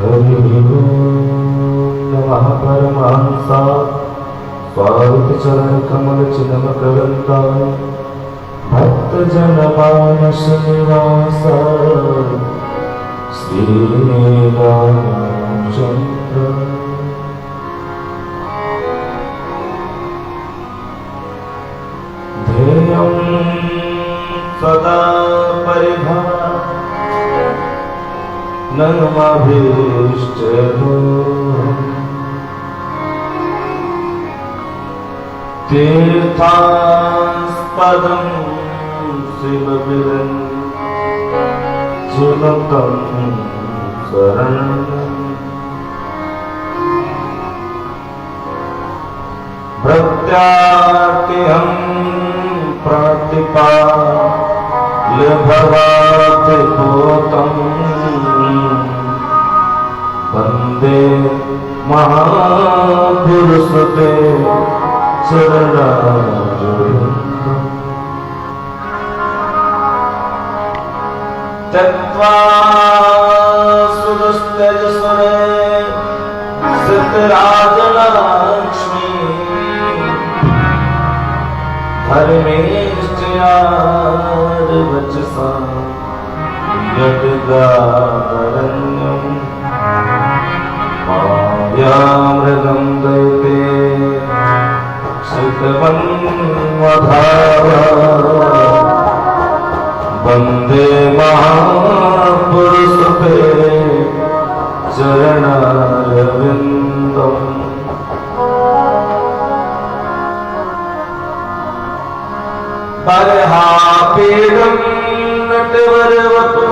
हरि नमः परमहंसा स्वागत चरण कमल चिन्मकरंदा भक्त जन मानस निवासा श्री रामचंद्र। ध्येयं सदा परिभ्रमणमभीष्टदोषम् तीर्थास्पदं शिवविरञ्जिनुतं शरणं प्रत्यार्तिहं प्रतिपाल्यभवातिपूतं वन्दे महापुरुषते चरणारविन्दम्। त्यक्त्वा सुदुस्त्यजसुरे सिद्धराजलक्ष्मी धर्मेष्ट्यार्वचसा यद्गारण्यं मायामृगं दैते श्रितवन्वधाव वन्दे महापुरुषते चरणारविन्दम्। बर्हापीडं नटवरवतु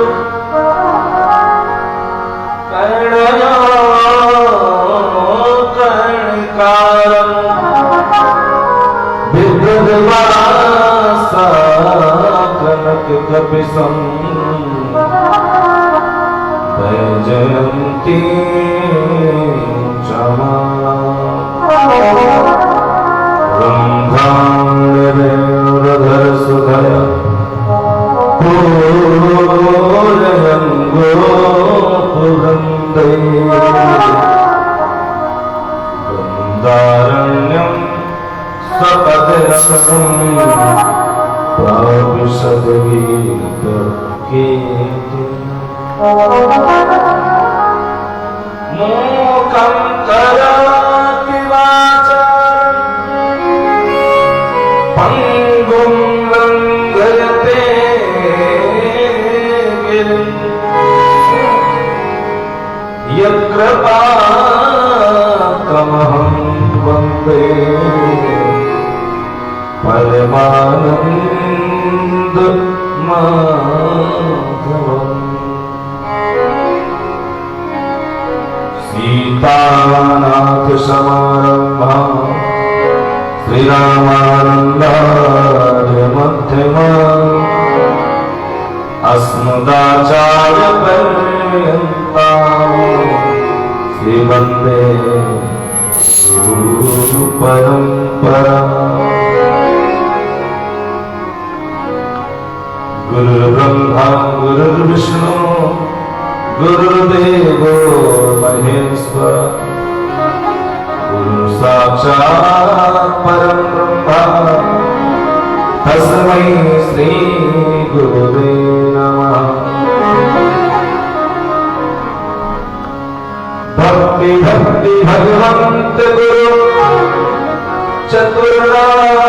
कर्णयो कर्णिकारं बिभ्रद्वासा कनककपिशं वैजयन्ती रंध्राणरेन्द्रधरसुधय पूरयङ्गोपवृन्दै वृन्दारण्यं सपदरसं प्राविशद्गीतगीते मूकं करोति वाचालं पंगुं लंघयते गिरिं यत्कृपातमहं वन्दे परमानन्दमाधवम्। सीतानाथसमारम्भा श्रीरामानन्दार्यमध्यमा अस्मदाचार्यपर्यन्ता श्रीवन्दे गुरुपरम्परा। गुरुर्ब्रह्मा गुरुर्विष्णु गुरुर्देवो महेश्वर गुरु साक्षात् परं ब्रह्म तस्मै श्री गुरुवे नमः। भक्ति भक्ति भगवंत गुरु चतुर्नाम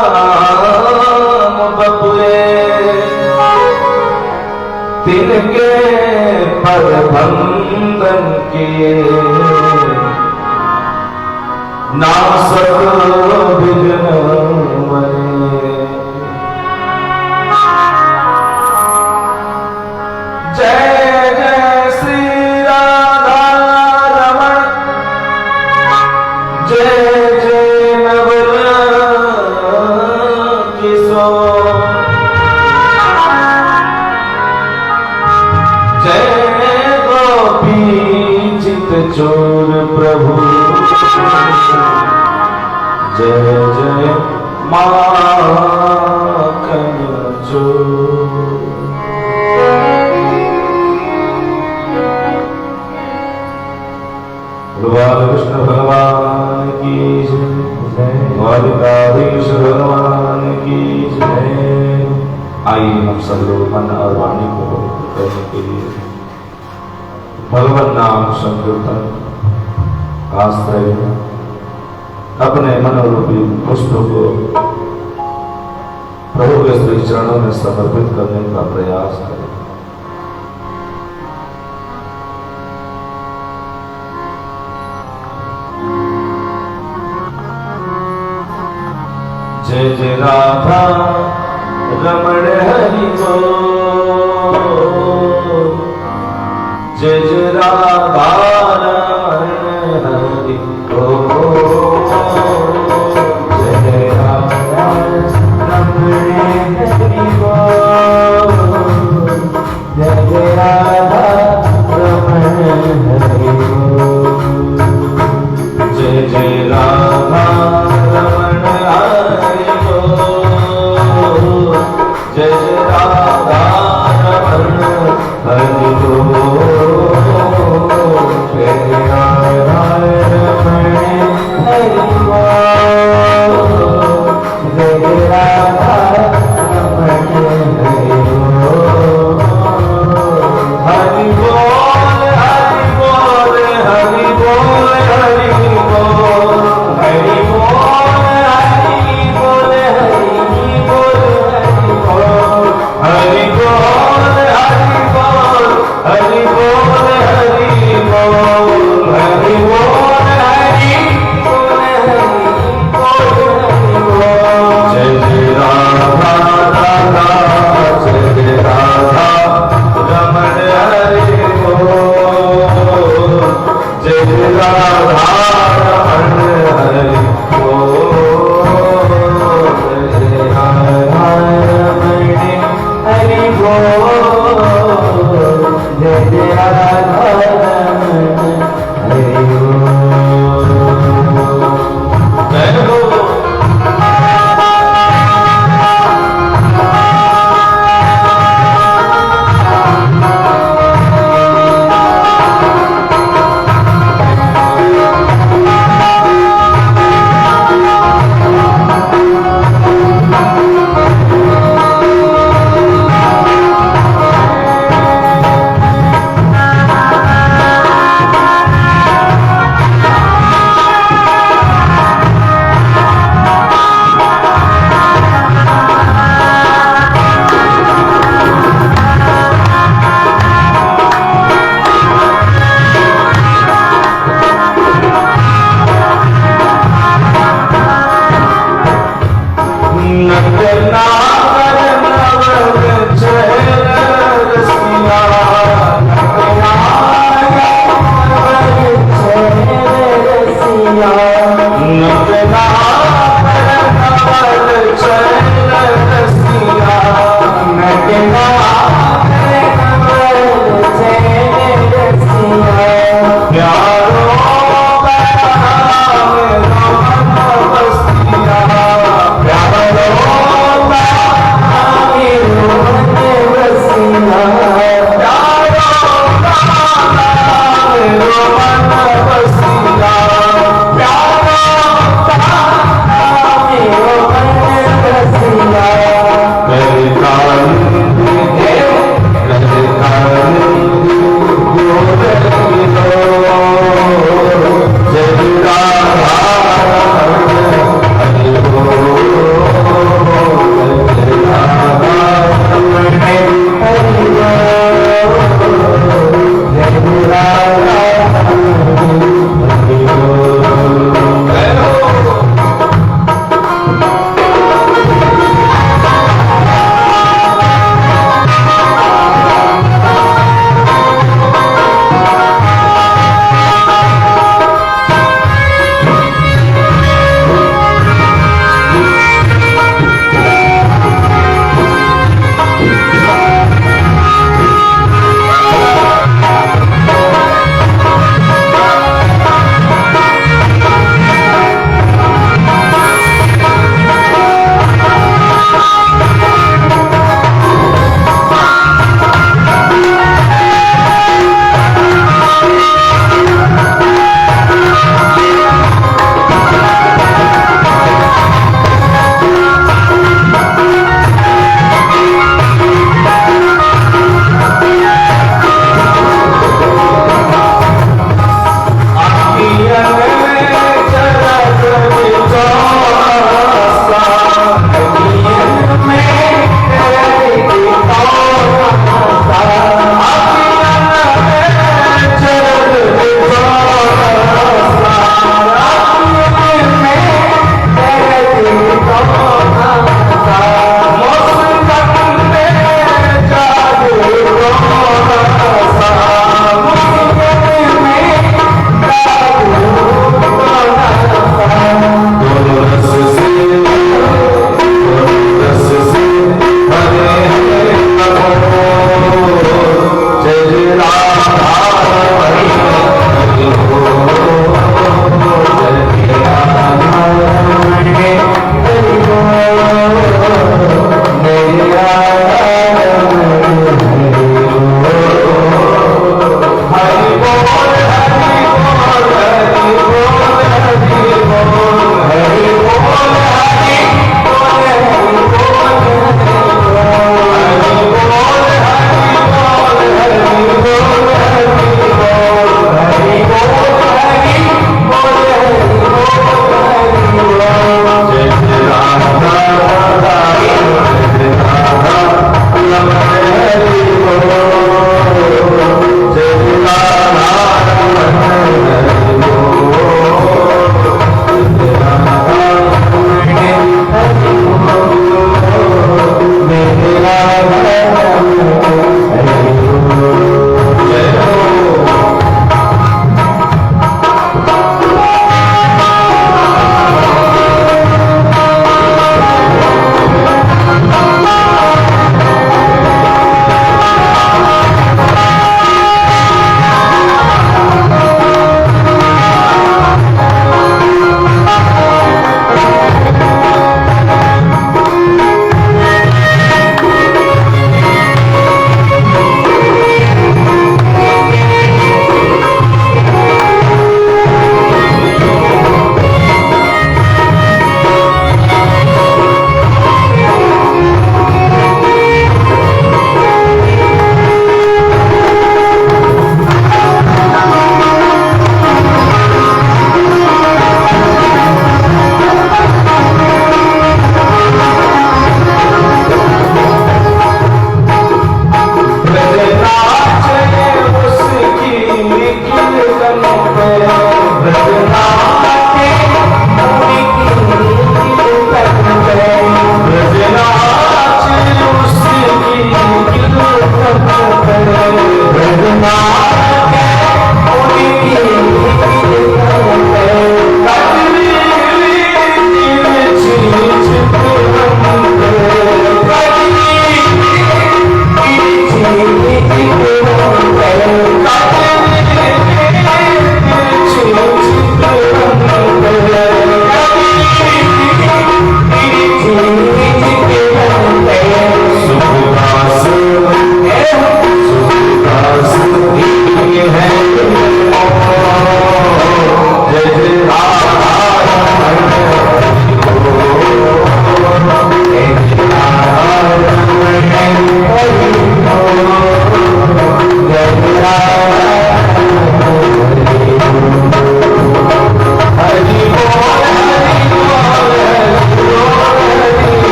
बपुए तिनके पर बंधन किए नासक विघ्न मरे। जय जय श्री राधा रमण जय जय नवल किशोर चोर प्रभु जय जय माखन चोर। भगवान विष्णु भगवान की जय, द्वारिकाधीश भगवान की जय। आइए हम सब लोग मन और वाणी को पवित्र करने के लिए भगवान नाम संकीर्तन आश्रय अपने मनोरूपी पुष्प को प्रभु के श्री चरणों में समर्पित करने का प्रयास करें। जय जय राधा रमण हरि बोल, जय जय राधा रमण हरि बोल, जय राधा रमण हरि बोल, जय जय राधा रमण हरि बोल, जय जय राधा रमण हरि बोल, जय जय राधा रमण हरि बोल, जय जय राधा रमण हरि बोल, जय जय राधा रमण हरि बोल, हरि बोल हरि बोल हरि बोल हरि बोल, हरि बोल हरि बोल हरि बोल हरि बोल, हरि बोल हरि बोल हरि बोल, हरि बोल हरि बोल हरि बोल, जय जय राधा राधा, जय जय राधा रमण हरि बोल, जय जय राधा रमण हरि बोल, जय जय राधा रमण हरि बोल, जय जय राधा रमण हरि बोल, जय हो।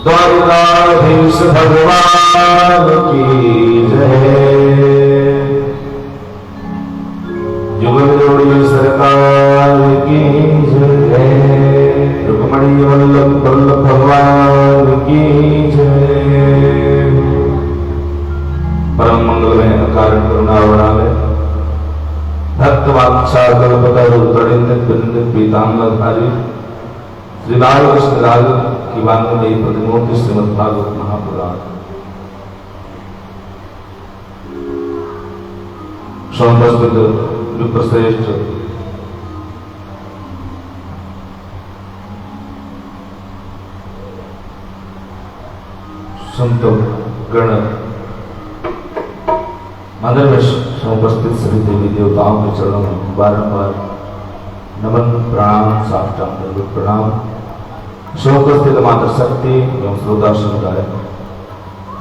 द्वारिकाधीश भगवान की जय। जुगल जोड़ी सरकार की जय। रुक्मणी वल्लभ भगवान की जय। परम मंगल में अकारण करुणा वराले भक्त वांछा कल्पतरु तड़िंदित बिंदित पीतांबरधारी श्री बाल कृष्ण लाल की वांगमयी प्रतिमूर्ति श्रीमद् भागवत महापुराण समुपस्थित विप्रश्रेष्ठ संत गण मंदिर में समुपस्थित सभी देवी देवताओं के चरणों में बारंबार नमन प्रणाम साष्टांग दंडवत प्रणाम। समुपस्थित माता शक्ति एवं श्रोता समुदाय,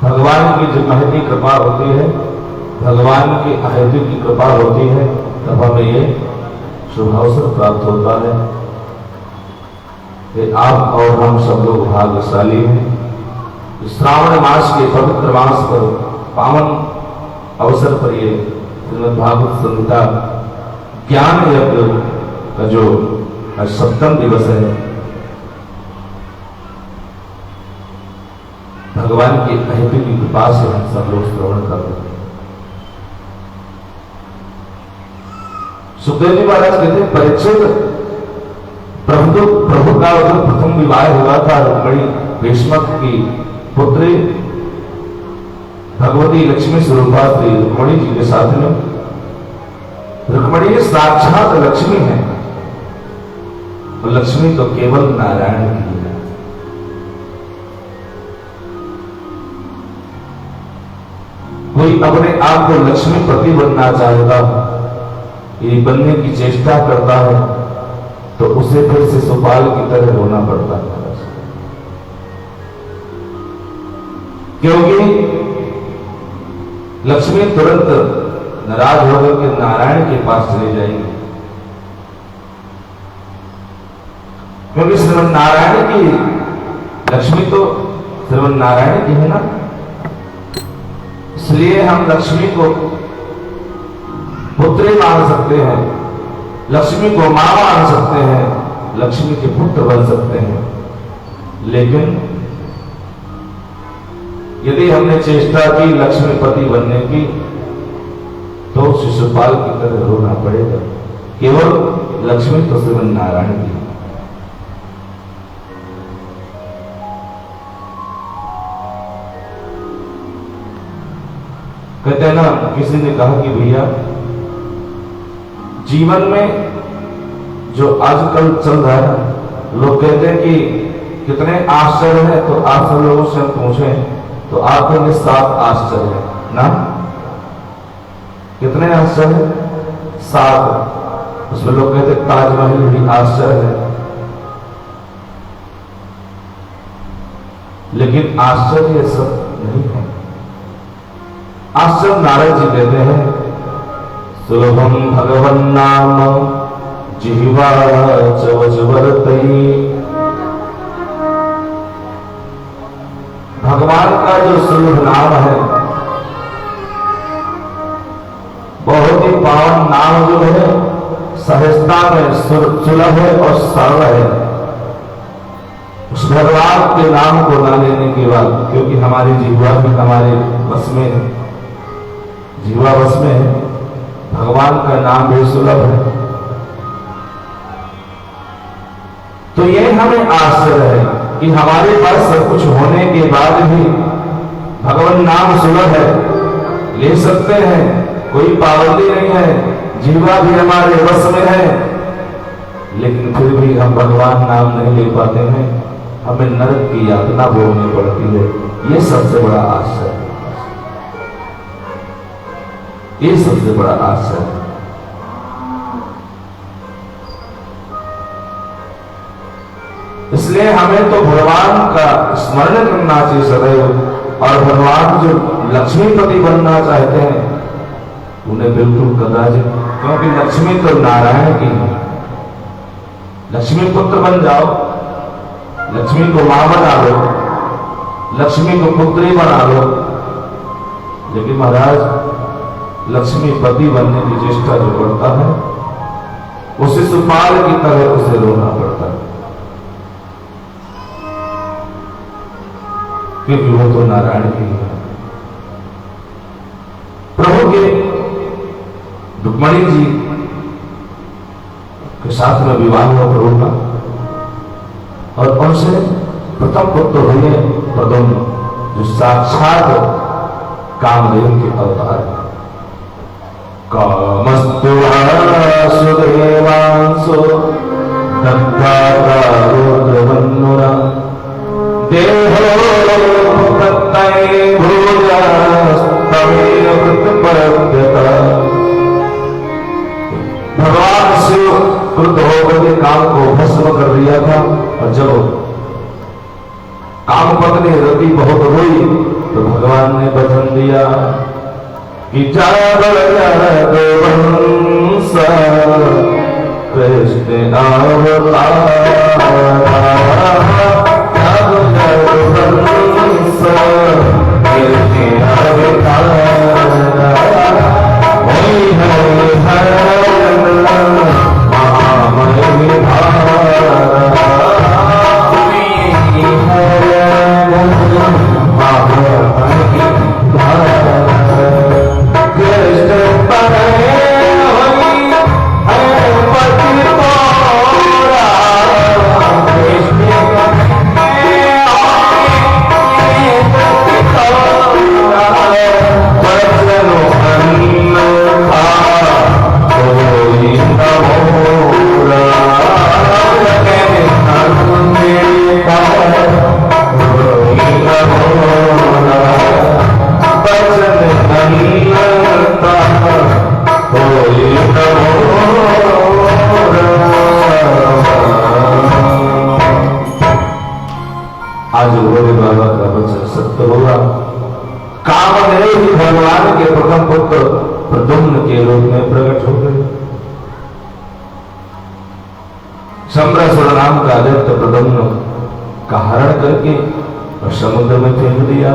भगवान की जब महती कृपा होती है, भगवान की अहेतु की कृपा होती है, तब हमें ये शुभ अवसर प्राप्त होता है कि आप और हम सब लोग भाग्यशाली हैं। श्रावण मास के पवित्र मास पर पावन अवसर पर ये श्रीमद् भागवत संहिता ज्ञान यज्ञ का जो सप्तम दिवस है, भगवान की अहेतु की कृपा से हम सब लोग श्रवण कर रहे हैं। सुखदेव जी महाराज कहते हैं, परीक्षित प्रभु का जो प्रथम विवाह हुआ था रुक्मिणी भीष्मक की पुत्री भगवती लक्ष्मी स्वरूपा थी रुक्मिणी जी के साथ में। रुक्मिणी साक्षात लक्ष्मी है और लक्ष्मी तो केवल नारायण की है। कोई अपने आप को लक्ष्मीपति बनना चाहेगा, ये बनने की चेष्टा करता है, तो उसे फिर शिशुपाल की तरह होना पड़ता है, क्योंकि लक्ष्मी तुरंत नाराज होकर के नारायण के पास चली जाएगी, क्योंकि श्रीमन नारायण की लक्ष्मी तो श्रीमन नारायण की है ना। इसलिए हम लक्ष्मी को पुत्री मान सकते हैं, लक्ष्मी को मां मान सकते हैं, लक्ष्मी के पुत्र बन सकते हैं, लेकिन यदि हमने चेष्टा की लक्ष्मीपति बनने की, तो शिशुपाल की तरह रोना पड़ेगा। केवल लक्ष्मी तो श्रीमन नारायण की। कहते हैं ना, किसी ने कहा कि भैया जीवन में जो आजकल चल रहा है, लोग कहते हैं कि कितने आश्चर्य है, तो आप सब लोगों से हम पूछें तो आप कहेंगे 7 आश्चर्य है ना। कितने आश्चर्य? 7। उसमें लोग कहते ताजमहल भी आश्चर्य है, लेकिन आश्चर्य सब नहीं है। आश्चर्य नारद जी कहते हैं, सुलभम भगवन नाम जिह्वा चवचवर्तई। भगवान का जो सुलभ नाम है, बहुत ही पावन नाम जो है, सहजता में सुलभ है और सरल है। उस भगवान के नाम को ना लेने के बाद, क्योंकि हमारी जिह्वा भी हमारे बस में है, जिह्वा बस में है, भगवान का नाम भी सुलभ है, तो ये हमें आश्चर्य है कि हमारे पास सब कुछ होने के बाद भी भगवान नाम सुलभ है, ले सकते हैं, कोई पाबंदी नहीं है, जिह्वा भी हमारे वश में है, लेकिन फिर भी हम भगवान नाम नहीं ले पाते हैं, हमें नरक की यातना भोगनी पड़ती है। ये सबसे बड़ा आश्चर्य है, ये सबसे बड़ा आश्चर्य है। इसलिए हमें तो भगवान का स्मरण करना चाहिए सदैव, और भगवान जो लक्ष्मीपति बनना चाहते हैं उन्हें बिल्कुल कदाचित, क्योंकि लक्ष्मी तो नारायण की है। लक्ष्मी पुत्र बन जाओ, लक्ष्मी को मां बना लो, लक्ष्मी को पुत्री बना लो, लेकिन महाराज लक्ष्मीपति बनने की चेष्टा जो करता है उसे सुपाल की तरह उसे रोना पड़ता है, क्योंकि वो तो नारायण ही है। प्रभु के रुक्मणी जी के साथ में विवाह हुआ प्रभु का, और उनसे प्रथम पुत्र हुए प्रद्युम्न, जो साक्षात कामदेव के अवतार है। कामस्तु वासुदेवांसो दत्तात्रा रुद्रवन्नुरा देहो तत्तै भूयास्तमेव कृतपरद्यता। भगवान शिव क्रुद्ध होकर के काम को भस्म कर दिया था, और जब काम पत्नी रति बहुत रोई तो भगवान ने वचन दिया कि कृष्ण भगवान के प्रथम पुत्र प्रद्युम्न के रूप में प्रकट हो गए। सम्रासुर नाम का दैत्य प्रद्युम्न का हरण करके और समुद्र में फेंक दिया।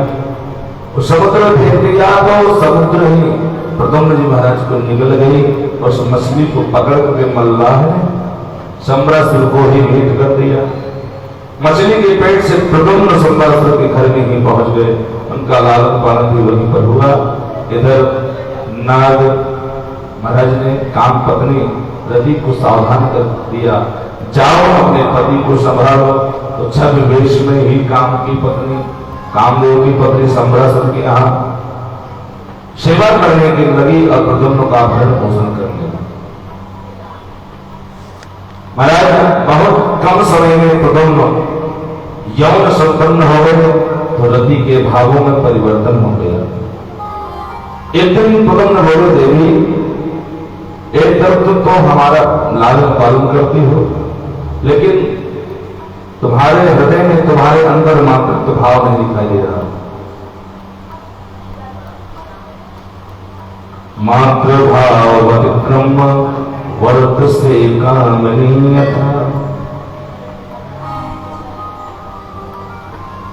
उस समुद्र में फेंक दिया तो समुद्र ही प्रद्युम्न जी महाराज को निगल गई, और उस मछली को पकड़ करके मल्लाह ने सम्रासुर को ही भेंट कर दिया। मछली के पेट से प्रद्युम्न सम्रासुर के घर में ही पहुंच गए। उनका लालन पालन भी वहीं पर हुआ। इधर नाग महाराज ने काम पत्नी रति को सावधान कर दिया, जाओ अपने पति को संभालो। तो छद्म वेश में ही काम की पत्नी, कामदेव की पत्नी सम्रासुर के यहाँ सेवा करने के लगी और प्रद्युम्न का भरण पोषण करने लगी। महाराज बहुत कम समय में प्रद्युम्न यौन संपन्न हो गए, तो रति के भावों में परिवर्तन हो गया। एक दिन प्रद्युम्न बोले, देवी एक तरफ तो हमारा लालन पालन करती हो, लेकिन तुम्हारे हृदय में, तुम्हारे अंदर मातृत्व भाव नहीं दिखाई दे रहा। मातृभाव व्यतिक्रम वर्त से कामनीयता।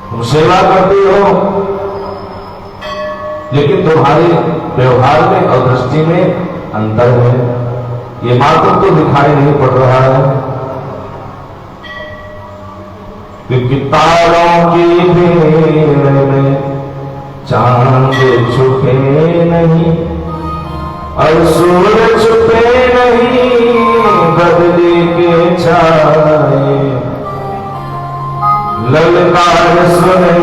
तुम सेवा करती हो, लेकिन तुम्हारे व्यवहार में और दृष्टि में अंतर है। ये मातृत्व तो दिखाई नहीं पड़ रहा है, क्योंकि तारों की भीड़ में चांद छुपे नहीं और सूरज छुपे नहीं, बदले के छाए ललकार सुने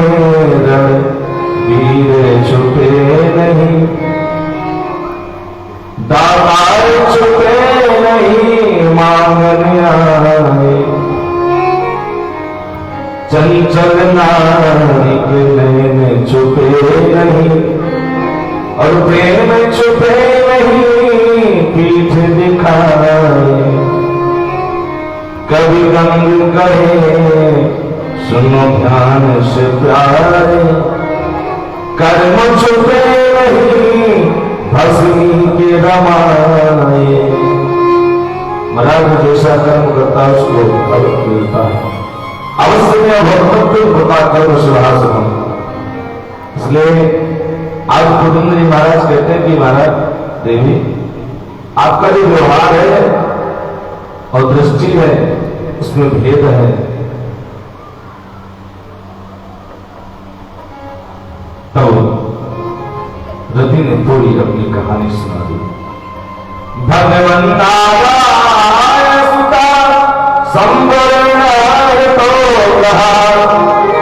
वीर छुपे नहीं, दातार छुपे नहीं, मांगने आए चंचल नारी के नैन छुपे नहीं और प्रेम छुपे नहीं, पीठ दिखाए। कभी गंग कहे सुनो ध्यान से प्यारे, कर्म छुपे नहीं, भस्मी के रमाए। महाराज जैसा कर्म करता है उसको फल मिलता है। अवश्य में भक्तव्य होता कर्म सुहासनम। इसलिए आज पुरुषोत्तम जी महाराज कहते हैं कि महाराज देवी, आपका जो व्यवहार है और दृष्टि है उसमें भेद है। तब रति ने थोड़ी अपनी कहानी सुना दी। भगवंताय सुता संवरण तो कहा,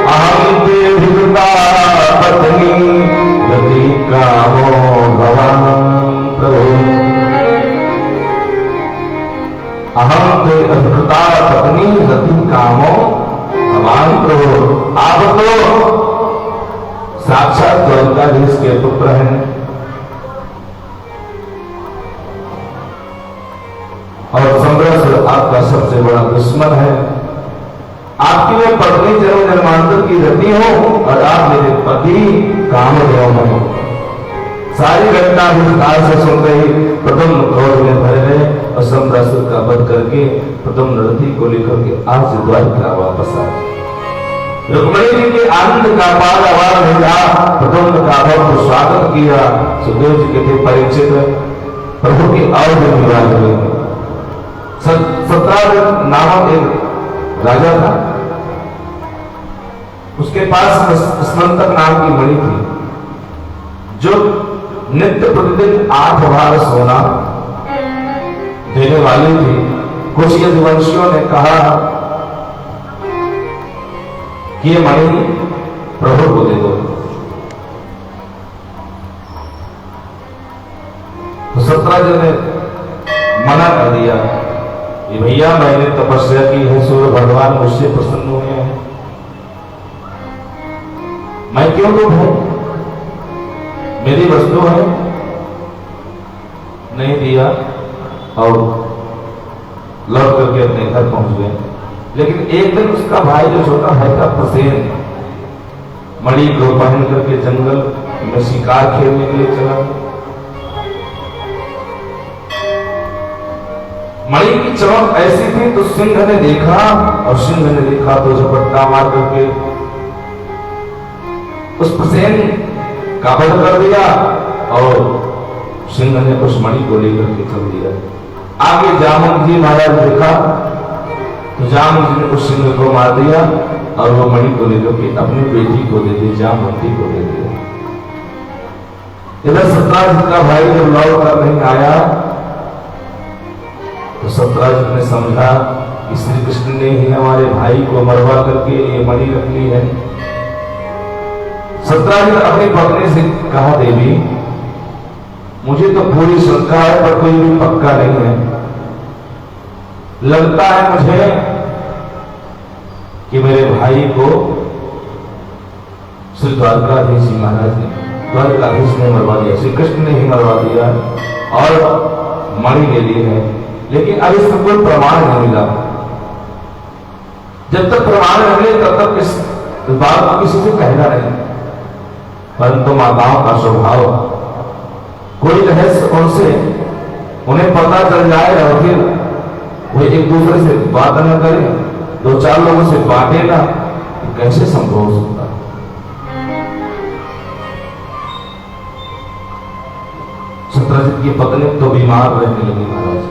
अहम ते भिता पत्नी रति कामो भवान प्रभु। अहम ते अभिता पत्नी रति कामो भवान प्रभु। आप तो साक्षात द्वारकाधीश के पुत्र हैं और समरस आपका सबसे बड़ा दुश्मन है। आपकी मैं पत्नी जन्म जन्मांतर की रति हो और आप मेरे पति कामदेव हो। सारी घटना विस्तार से सुन रही प्रथम क्रोध में भर गए और समरासुर का वध करके प्रथम रति को लेकर के आज द्वारका वापस आए। रुक्मिणी जी के आनंद का पार आवाज मिला, प्रथम का बहुत स्वागत किया। सुखदेव जी के थे परिचित प्रभु की और विवाह हुए। सत्राजित नामक एक राजा था, उसके पास स्मंतक नाम की मणि थी जो नित्य प्रतिदिन 8 बार सोना देने वाली थी। कुछ यदुवंशियों ने कहा कि ये मणि प्रभु को दे दो, तो सत्राजित ने मना कर दिया कि भैया मैंने तपस्या की है, सूर्य भगवान मुझसे प्रसन्न हुए हैं, मैं क्यों दूं भाई, मेरी वस्तु है। नहीं दिया और लौट करके अपने घर पहुंच गए। लेकिन एक दिन उसका भाई जो छोटा भाई था प्रसेन मणि को पहन करके जंगल में शिकार खेलने के लिए चला। मणि की चमक ऐसी थी तो सिंह ने देखा और सिंह ने देखा तो झपट्टा मार करके उस प्रसेन का वध कर दिया और सिंह ने उस मणि को लेकर के चल दिया। आगे जामवंत जी महाराज देखा तो जामवंत जी ने उस सिंह को मार दिया और वो मणि को लेकर के अपनी बेटी को दे दी, जामवंती को दे दिया। इधर सत्राजित का भाई जब लौट कर नहीं आया तो सत्राजित ने समझा कि श्री कृष्ण ने ही हमारे भाई को मरवा करके ये मणि रख ली है। सत्राजित अपनी पत्नी से कहा, देवी मुझे तो पूरी शंका है पर कोई भी पक्का नहीं है। लगता है मुझे कि मेरे भाई को श्री द्वारकाधीश जी महाराज ने, द्वारकाधीश ने मरवा दिया, श्री कृष्ण ने ही मरवा दिया और मणि ले ली है। लेकिन अब इसका कोई प्रमाण नहीं मिला। जब तक प्रमाण न मिले तब तक इस बात को किसी से कहना नहीं। परंतु माताओं का स्वभाव, कोई रहस्य उनसे उन्हें पता चल जाए और फिर वो एक दूसरे से बात न करें, 2-4 लोगों से बांटे ना, कैसे संभव हो सकता है। सत्राजित की पत्नी तो बीमार रहने लगी महाराज।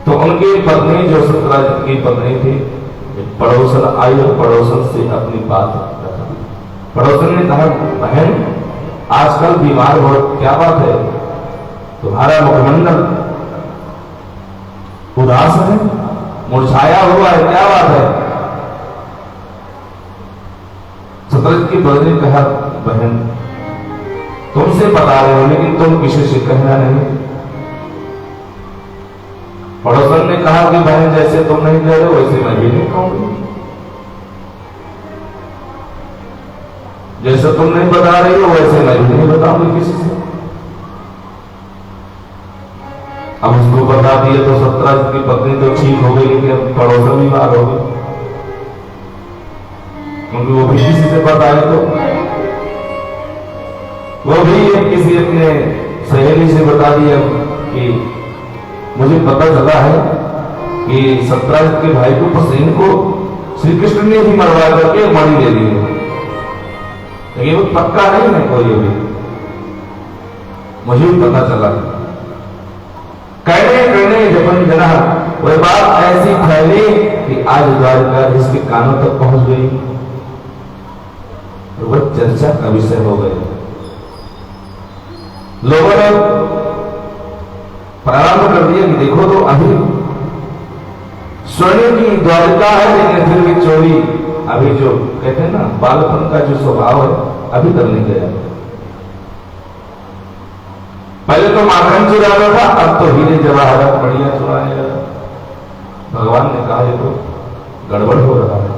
तो उनकी पत्नी जो सत्राजित की पत्नी थी, पड़ोसन आई और पड़ोसन से अपनी बात रखा। पड़ोसन ने कहा, बहन आजकल बीमार हो, क्या बात है, तुम्हारा मुखमंडल उदास है, मुरझाया हुआ है, क्या बात है। सत्राजित की पत्नी ने कहा, बहन तुमसे बता रहे हो लेकिन तुम किसी से कहना नहीं। पड़ोसन ने कहा कि बहन जैसे तुम नहीं कह रहे हो वैसे मैं भी नहीं कहूंगी, जैसे तुम नहीं बता रही हो वैसे मैं भी नहीं बताऊंगी किसी से। अब उसको बता दिया तो सत्राजित की पत्नी तो ठीक हो गई, लेकिन पड़ोसन बीमार हो गई क्योंकि वो भी किसी से बताए तो वो भी किसी अपने सहेली से बता दिया कि मुझे पता चला है कि सत्राजित के भाई को प्रसेन को श्री कृष्ण ने भी मरवा करके मणि ले ली, लेकिन वो पक्का नहीं है कोई अभी, मुझे पता चला। कहने कहने जबन जना वह बात ऐसी फैली कि आज द्वारका इसके कानों तक पहुंच गई, तो वह चर्चा का विषय हो गया। लोगों ने प्रारंभ कर दिया कि देखो तो अभी स्वर्ण की द्वारका है, लेकिन फिर भी चोरी अभी जो कहते हैं ना बालपन का जो स्वभाव है अभी कर नहीं गया। पहले तो माखन चुराना था, अब तो हीरे जवाहरात बढ़िया चुराने लगा। भगवान ने कहा ये तो गड़बड़ हो रहा है,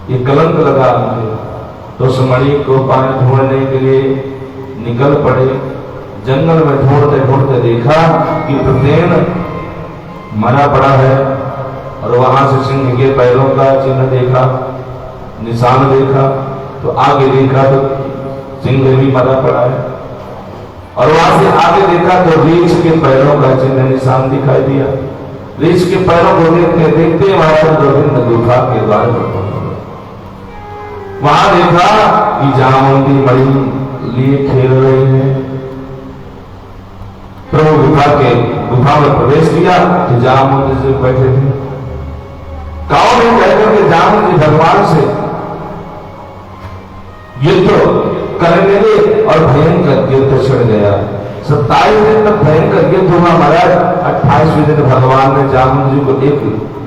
ये कलंक लगा मुझे। तो उस मणि को पानी ढूंढने के लिए निकल पड़े। जंगल में ढूंढते ढूंढते देखा कि प्रत्येन मरा पड़ा है, और वहां से सिंह के पैरों का चिन्ह देखा, निशान देखा। तो आगे देखा तो सिंह भी मरा पड़ा है, और वहां से आगे देखा तो रीछ के पैरों का चिन्ह निशान दिखाई दिया। रीछ के पैरों को देखते देखते वहां पर गोविंद गुफा के द्वार पर पहुंचे। वहां देखा कि जामुन की मणि लिए खेल रही है। प्रभु गुफा में प्रवेश किया तो जामुन जी बैठे थे। गांव में कहकर के जामुन जी भगवान से युद्ध करने लगे और भयंकर युद्ध छिड़ गया। 27 दिन तक भयंकर युद्ध हुआ महाराज। 28वें दिन भगवान ने जामुन जी को एक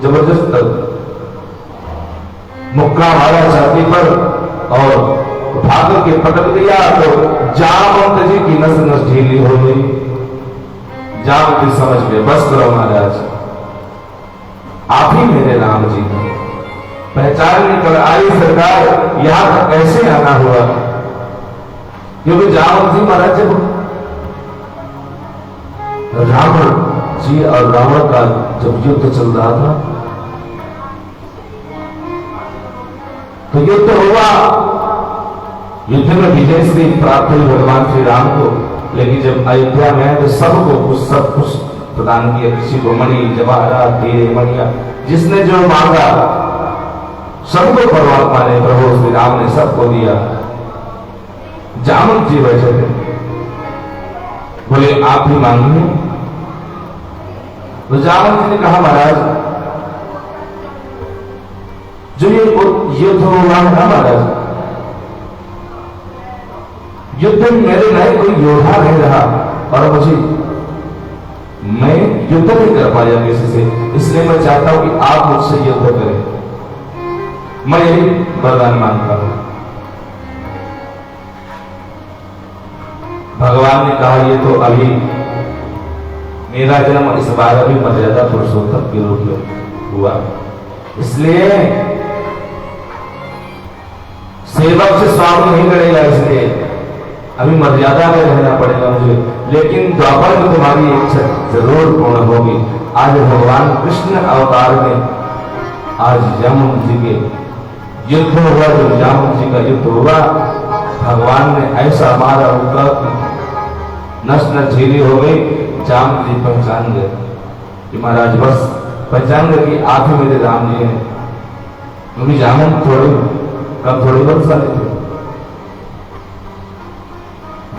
जबरदस्त मुक्का मारा छाती पर और भाग के पटक दिया, तो जामुन जी की नस नस ढीली हो गई। जामुन जी समझ गए बस करो महाराज, आप ही मेरे राम जी हैं। पहचान निकल आई सरकार, यहां तक कैसे आना हुआ? क्योंकि जामुन जी महाराज जब रावण जी और रावण का जब युद्ध चल रहा था, तो युद्ध हुआ, युद्ध में विजय श्री प्राप्त हुई भगवान श्री राम को। लेकिन जब अयोध्या में तो सबको सब कुछ प्रदान किया, किसी को मणि जवाहरात हीरे मणिया, जिसने जो मांगा सबको परमात्मा ने प्रभु श्री राम ने सबको दिया। जामुन जी बैठे थे, बोले आप भी मांगिए। तो जामुन जी ने कहा महाराज जो ये युद्ध हुआ है ना महाराज, युद्ध में मेरे नए कोई योद्धा नहीं रहा, और मुझे मैं युद्ध नहीं कर पाया किसी से, इसलिए मैं चाहता हूं कि आप मुझसे युद्ध करें। मैं यही वरदान मांगता हूं। भगवान ने कहा ये तो अभी मेरा जन्म इस बार अभी मर्यादा पुरुषोत्तम के रूप में हुआ, इसलिए सेवक से स्वामी नहीं करेगा, इसलिए अभी मर्यादा में रहना पड़ेगा मुझे। लेकिन द्वापर में तुम्हारी इच्छा जरूर पूर्ण होगी। आज भगवान कृष्ण अवतार में आज जामुन जी के युद्ध हुआ, जो जामुन जी का युद्ध हुआ, भगवान ने ऐसा मारा उनका नस नस झीली हो गई। जामुन जी पहचान गए कि महाराज बस पहचान गए कि आप ही मेरे राम जी हैं, क्योंकि जामुन थोड़ी कम थोड़ी बलशाली थे।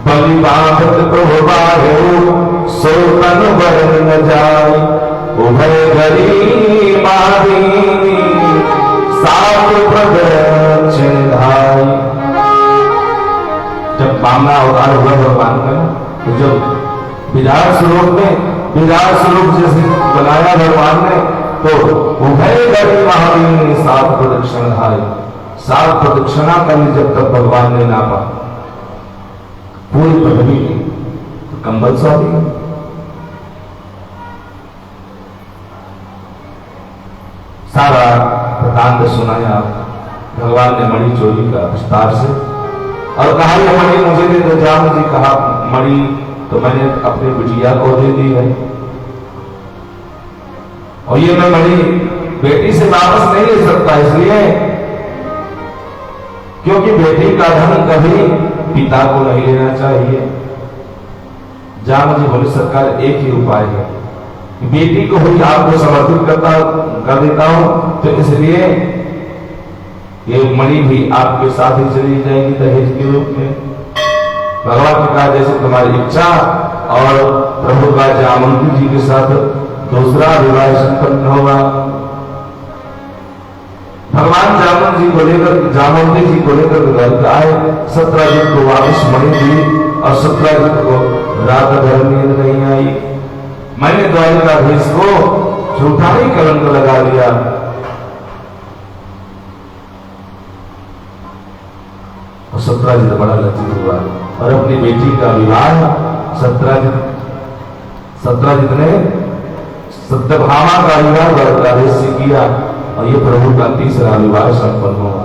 बलि बाधत प्रभु बाहु सो तन बरन न जाय, उभय गरी मारी सात प्रदक्षिण धाय। जब बामना अवतार हुआ भगवान का, तो जब विराट स्वरूप जैसे बनाया भगवान ने, तो उभय गरी महावीर सात प्रदक्षिण धाय। 7 प्रदक्षिणा करनी जब तक भगवान ने नापा पूरी पृथ्वी की, तो कंबल स्वामी सारा वृतांत सुनाया भगवान ने मणि चोरी का विस्तार से, और कहा ये मणि मुझे दे दो। जामुन जी कहा मणि तो मैंने अपनी बिटिया को दे दी है, और ये मैं मणि बेटी से वापस नहीं ले सकता, इसलिए क्योंकि बेटी का धन कभी पिता को नहीं लेना चाहिए। जामुन जी बोले सरकार एक ही उपाय है, बेटी को ही आपको समर्पित कर देता हूं, तो इसलिए ये मणि भी आपके साथ ही चली जाएगी दहेज के रूप में। भगवान ने कहा जैसे तुम्हारी इच्छा, और प्रभु का जामवंती जी के साथ दूसरा विवाह संपन्न होगा। भगवान जामवंती जी को लेकर घर आए। सत्राजित को वापस मणि दी और सत्राजित को रात भर नींद नहीं आई। मैंने द्वारिकाधीश को झूठा ही कलंक लगा दिया। और सत्राजित बड़ा लज्जित हुआ और अपनी बेटी का विवाह सत्राजित ने सत्यभामा का विवाह द्वारिकाधीश से किया और ये प्रभु का तीसरा विवाह संपन्न हुआ।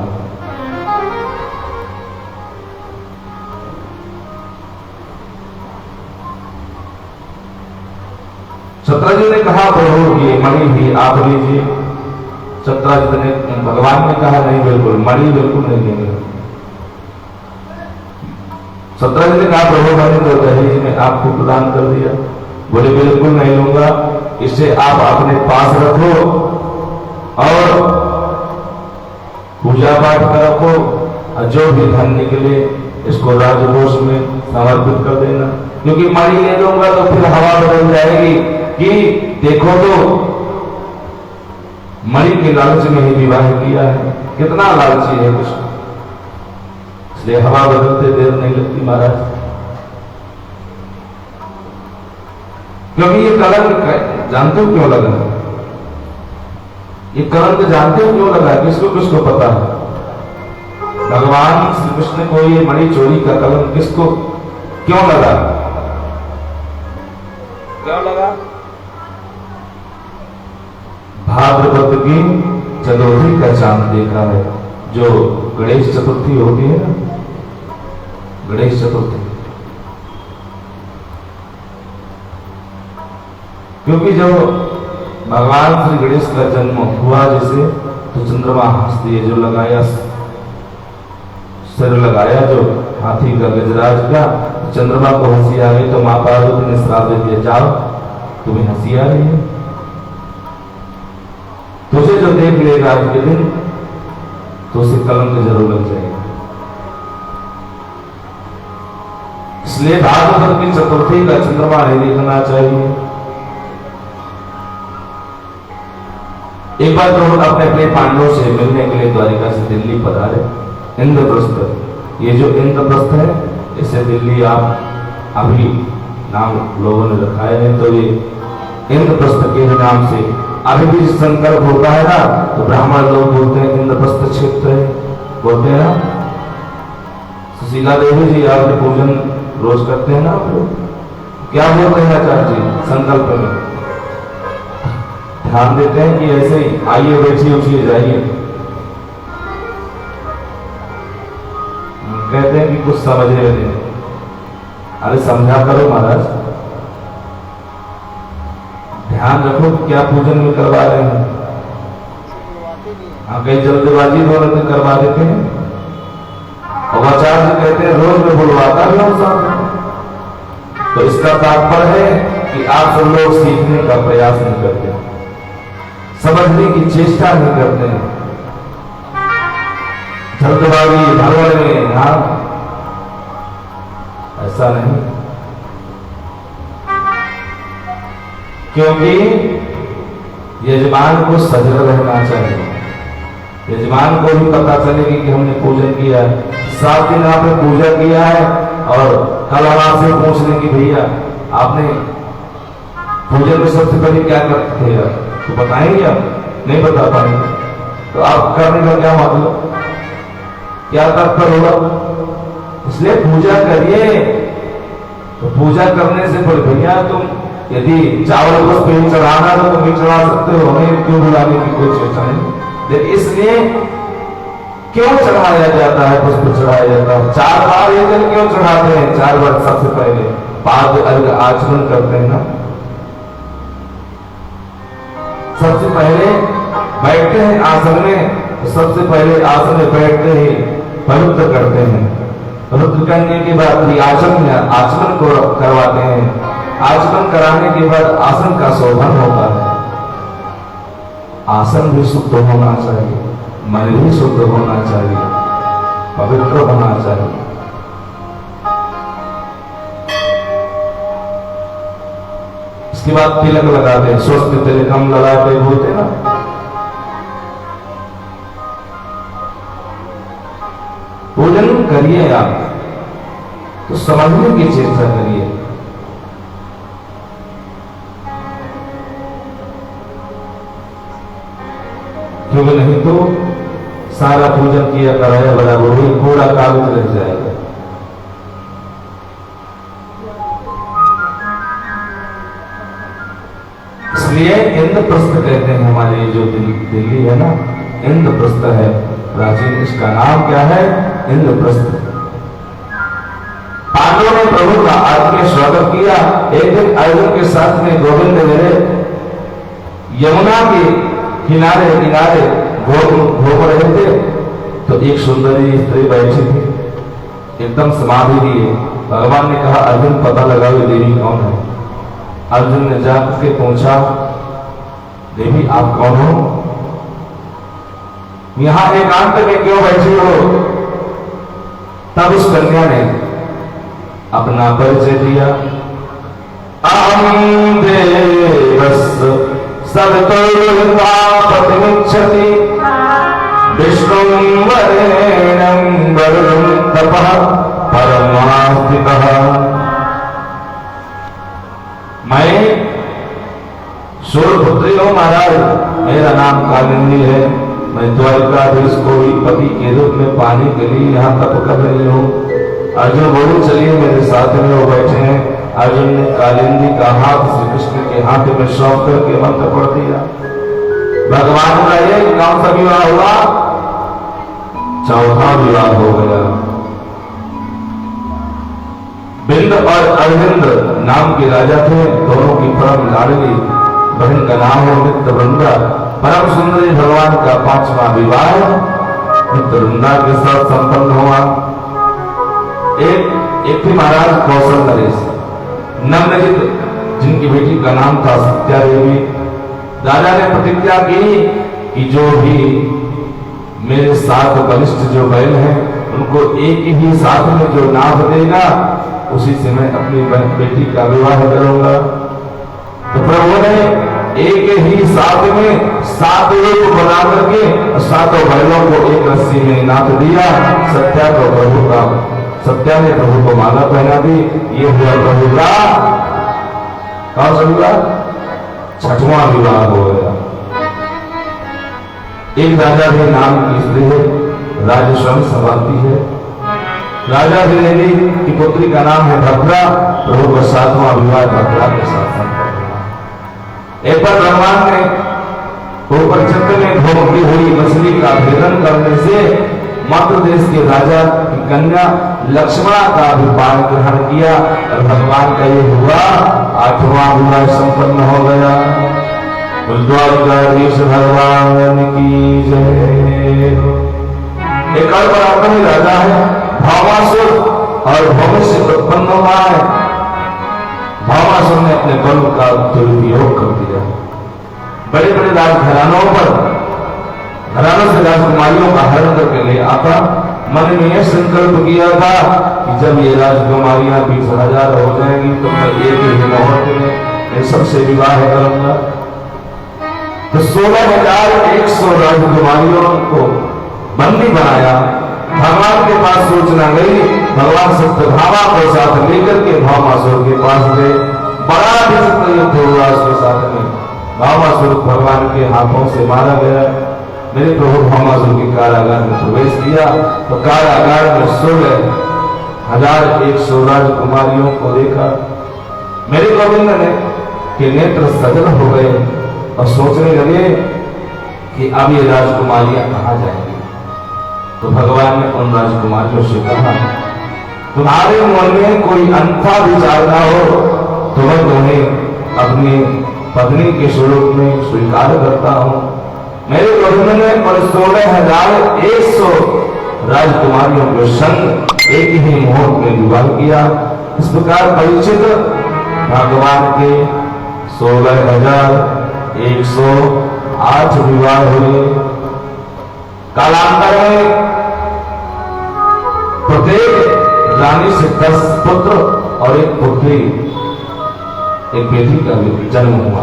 सत्राजित ने कहा प्रभु ये मणि भी आप लीजिए। सत्राजित ने भगवान ने कहा नहीं, बिल्कुल मणि बिल्कुल नहीं देंगे। सत्राजित ने कहा प्रभु मैंने तो दहेज में आपको प्रदान कर दिया। बोले बिल्कुल नहीं लूंगा, इसे आप अपने पास रखो और पूजा पाठ कर रखो, और जो भी धन निकले इसको राजकोष में समर्पित कर देना। क्योंकि मणि ले लूंगा तो फिर हवा बदल जाएगी कि देखो तो मणि के लालच में ही विवाह किया है, कितना लालची है कुछ, इसलिए हवा बदलते देर नहीं लगती महाराज। क्योंकि ये कलंक जानते हो क्यों लगा? ये कलंक जानते हो क्यों लगा? किसको किसको पता है? भगवान श्री कृष्ण को ये मणि चोरी का कलंक किसको क्यों लगा? क्यों लगा? भाद्रपद की चतुर्थी का चांद देखा है, जो गणेश चतुर्थी होती है ना, गणेश चतुर्थी। क्योंकि जब भगवान श्री गणेश का जन्म हुआ जैसे, तो चंद्रमा हंसती है, जो लगाया सिर लगाया जो हाथी का गजराज का, चंद्रमा को हंसी आ गई तो मां पार्वती ने श्राप दे दिया, जाओ तुम्हें हंसी आ रही है, तुझे जो देख लेगा आज के दिन तो उसे कलंक जरूर लग जाएगा। इसलिए भाद्रपद की चतुर्थी का चंद्रमा नहीं देखना चाहिए। एक बार तो अपने अपने पांडवों से मिलने के लिए द्वारिका से दिल्ली पधारे। इंद्रप्रस्थ, ये जो इंद्रप्रस्थ है इसे दिल्ली आप अभी नाम लोगों ने रखा है, तो ये इंद्रप्रस्थ के नाम से अभी भी संकल्प होता है ना, तो ब्राह्मण लोग बोलते हैं इंद्रप्रस्थ क्षेत्र है, बोलते हैं ना। सुशीला देवी जी आपके पूजन रोज करते हैं ना आप लोग, क्या बोलते हैं आचार्य जी संकल्प में? ध्यान देते हैं कि ऐसे ही आइए बैठिए उठिए जाइए, कहते हैं कि कुछ समझ नहीं। अरे समझा करो महाराज, ध्यान रखो क्या पूजन में करवा रहे हैं। हाँ, कई जल्दबाजी में करवा देते हैं, और आचार्य कहते हैं रोज में बुलवाता भी हम साथ। तो इसका तात्पर्य है कि आप सब लोग सीखने का प्रयास नहीं करते, समझने की चेष्टा नहीं करते हैं, जल्दबाजी भगवान में। हाँ, ऐसा नहीं, क्योंकि यजमान को सजग रहना चाहिए। यजमान को भी पता चलेगी कि हमने पूजन किया है, 7 दिन आपने पूजा किया है, और कल हम आपसे पूछ लें कि भैया आपने पूजन में सबसे पहले क्या करते थे, तो बताएंगे आप? नहीं बता पाएंगे, तो आप करने का क्या मतलब, क्या तात्पर्य होगा? इसलिए पूजा करिए। तो पूजा करने से पहले भैया तुम यदि चावल बस पे चढ़ाना तो तुम भी चढ़ा सकते हो, हमें क्यों बुलाने की कोई चेष्टा नहीं। इसलिए क्यों चढ़ाया जाता है, पुष्प चढ़ाया जाता है 4 बार, ये दिन क्यों चढ़ाते हैं 4 बार? सबसे पहले पाद अर्घ आचमन करते हैं ना, सबसे पहले बैठते हैं आसन में, तो सबसे पहले आसन में बैठते ही पवित्र करते हैं। पवित्र करने के बाद आचमन को करवाते हैं। आचमन कराने के बाद आसन का शोभन होता है। आसन भी शुद्ध होना चाहिए, मन भी शुद्ध होना चाहिए, पवित्र होना चाहिए। इसके बाद तिलक लगाते, स्वस्थ तिलकम लगाते बोलते ना। पूजन करिए आप तो समझने की चेष्टा करिए। क्योंकि नहीं तो सारा पूजन किया कराया बराबर वही पूरा कागज रह जाएगा। इसलिए इंद्रप्रस्थ कहते हैं, हमारे जो दिल्ली है ना, इंद्रप्रस्थ है प्राचीन, इसका नाम क्या है? इंद्रप्रस्थ। पांडवों ने प्रभु का आत्मीय स्वागत किया। एक दिन अर्जुन के साथ में गोविंद मेरे यमुना के किनारे किनारे घूम रहे थे, तो एक सुंदरी स्त्री बैठी थी, एकदम समाधि लिए। भगवान ने कहा अर्जुन पता लगाओ ये देवी कौन है। अर्जुन ने जाकर के पूछा, देवी आप कौन हो? यहां एकांत में क्यों बैठी हो? तब उस कन्या ने अपना परिचय दिया। अहं देवस्य सर्वतोऽन्यथा प्रतिमिच्छति विष्णुं वरेण्यं वरुणं तपः परमास्थितः। मैं सूर्यपुत्री हूं महाराज, मेरा नाम कालिंदी है। मैं द्वारिकाधीश को ही पति के रूप में पाने के लिए यहाँ तप कर रही हूँ। अर्जुन बोले चलिए मेरे साथ में, वो बैठे हैं। अर्जुन ने कालिंदी का हाथ श्री कृष्ण के हाथ में सौंप करके मंत्र पढ़ दिया। भगवान का एक कौन सा विवाह हुआ? चौथा विवाह हो गया। बिंद और अरविंद नाम के राजा थे, दोनों की परम लाडली बहन का नाम है मित्रवृंदा। परम सुंदरी भगवान का पांचवा विवाह मित्रवृंदा के साथ संपन्न हुआ। एक थी महाराज कौशल नरेश, नम्रजित जिनकी बेटी का नाम था सत्या देवी। राजा ने प्रतिज्ञा की कि जो भी मेरे साथ बलिष्ठ जो बैल हैं उनको एक ही साथ में जो नाभ देगा उसी से मैं अपनी बेटी का विवाह करूंगा। तो प्रभु ने एक ही साथ में 7 लोग बना करके 7 बैलों को एक रस्सी में नाथ दिया। सत्या को प्रभु का, सत्या ने प्रभु को माला पहना दी। ये हुआ प्रभु का कौन सा विवाह? 6वां विवाह हो गया। एक राजा भी नाम की स्त्री है, राजस्वामी संभालती है। राजा देवी की पुत्री का नाम है भद्रा। प्रभु का 7वां विवाह भद्रा के साथ संपन्न हुआ। एक बार भगवान ने ऊपर छत में घूमती हुई मछली का भेदन करने से मध्य देश के राजा की कन्या लक्ष्मणा का भी पान ग्रहण किया और भगवान का ये हुआ 8वां विवाह संपन्न हो गया। द्वारिकाधीश भगवान की जय। एक और पराक्रमी राजा है भावासुर, और भविष्य से उत्पन्न हुआ है। भावासुर ने अपने बल का दुरुपयोग कर दिया। बड़े बड़े राजघरानों पर, घरानों से राजकुमारियों का हरण करके ले आता। मन में यह संकल्प किया था कि जब ये राजकुमारियां 20,000 हो जाएंगी तो मैं एक ही मुहूर्त में इन सबसे विवाह करूंगा। तो 16,100 राजकुमारियों को बंदी बनाया। भगवान के पास सूचना गई, भगवान सत्यभामा को साथ लेकर के भामासुर के पास गए। बड़ा विचित्र युद्ध हुआ उसके साथ में। भामासुर भगवान के हाथों से मारा गया। मेरे प्रभु भामासुर के कारागार में प्रवेश किया तो कारागार में 16,100 राजकुमारियों को देखा। मेरे गोविंद ने के नेत्र सजल हो गए और सोचने लगे कि अब ये राजकुमारियां कहाँ जाएंगी। तो भगवान ने उन राजकुमारियों से कहा, तुम्हारे मन में कोई अंधा विचार ना हो तो मैं तुम्हें अपनी पत्नी के स्वरूप में स्वीकार करता हूं। मेरे गोविंद ने 16,100 राजकुमारियों के संग एक ही मुहूर्त में विवाह किया। इस प्रकार परीक्षित भगवान के 16,108 विवाह हुए। 10 पुत्र और एक पुत्री, एक बेटी का भी जन्म हुआ।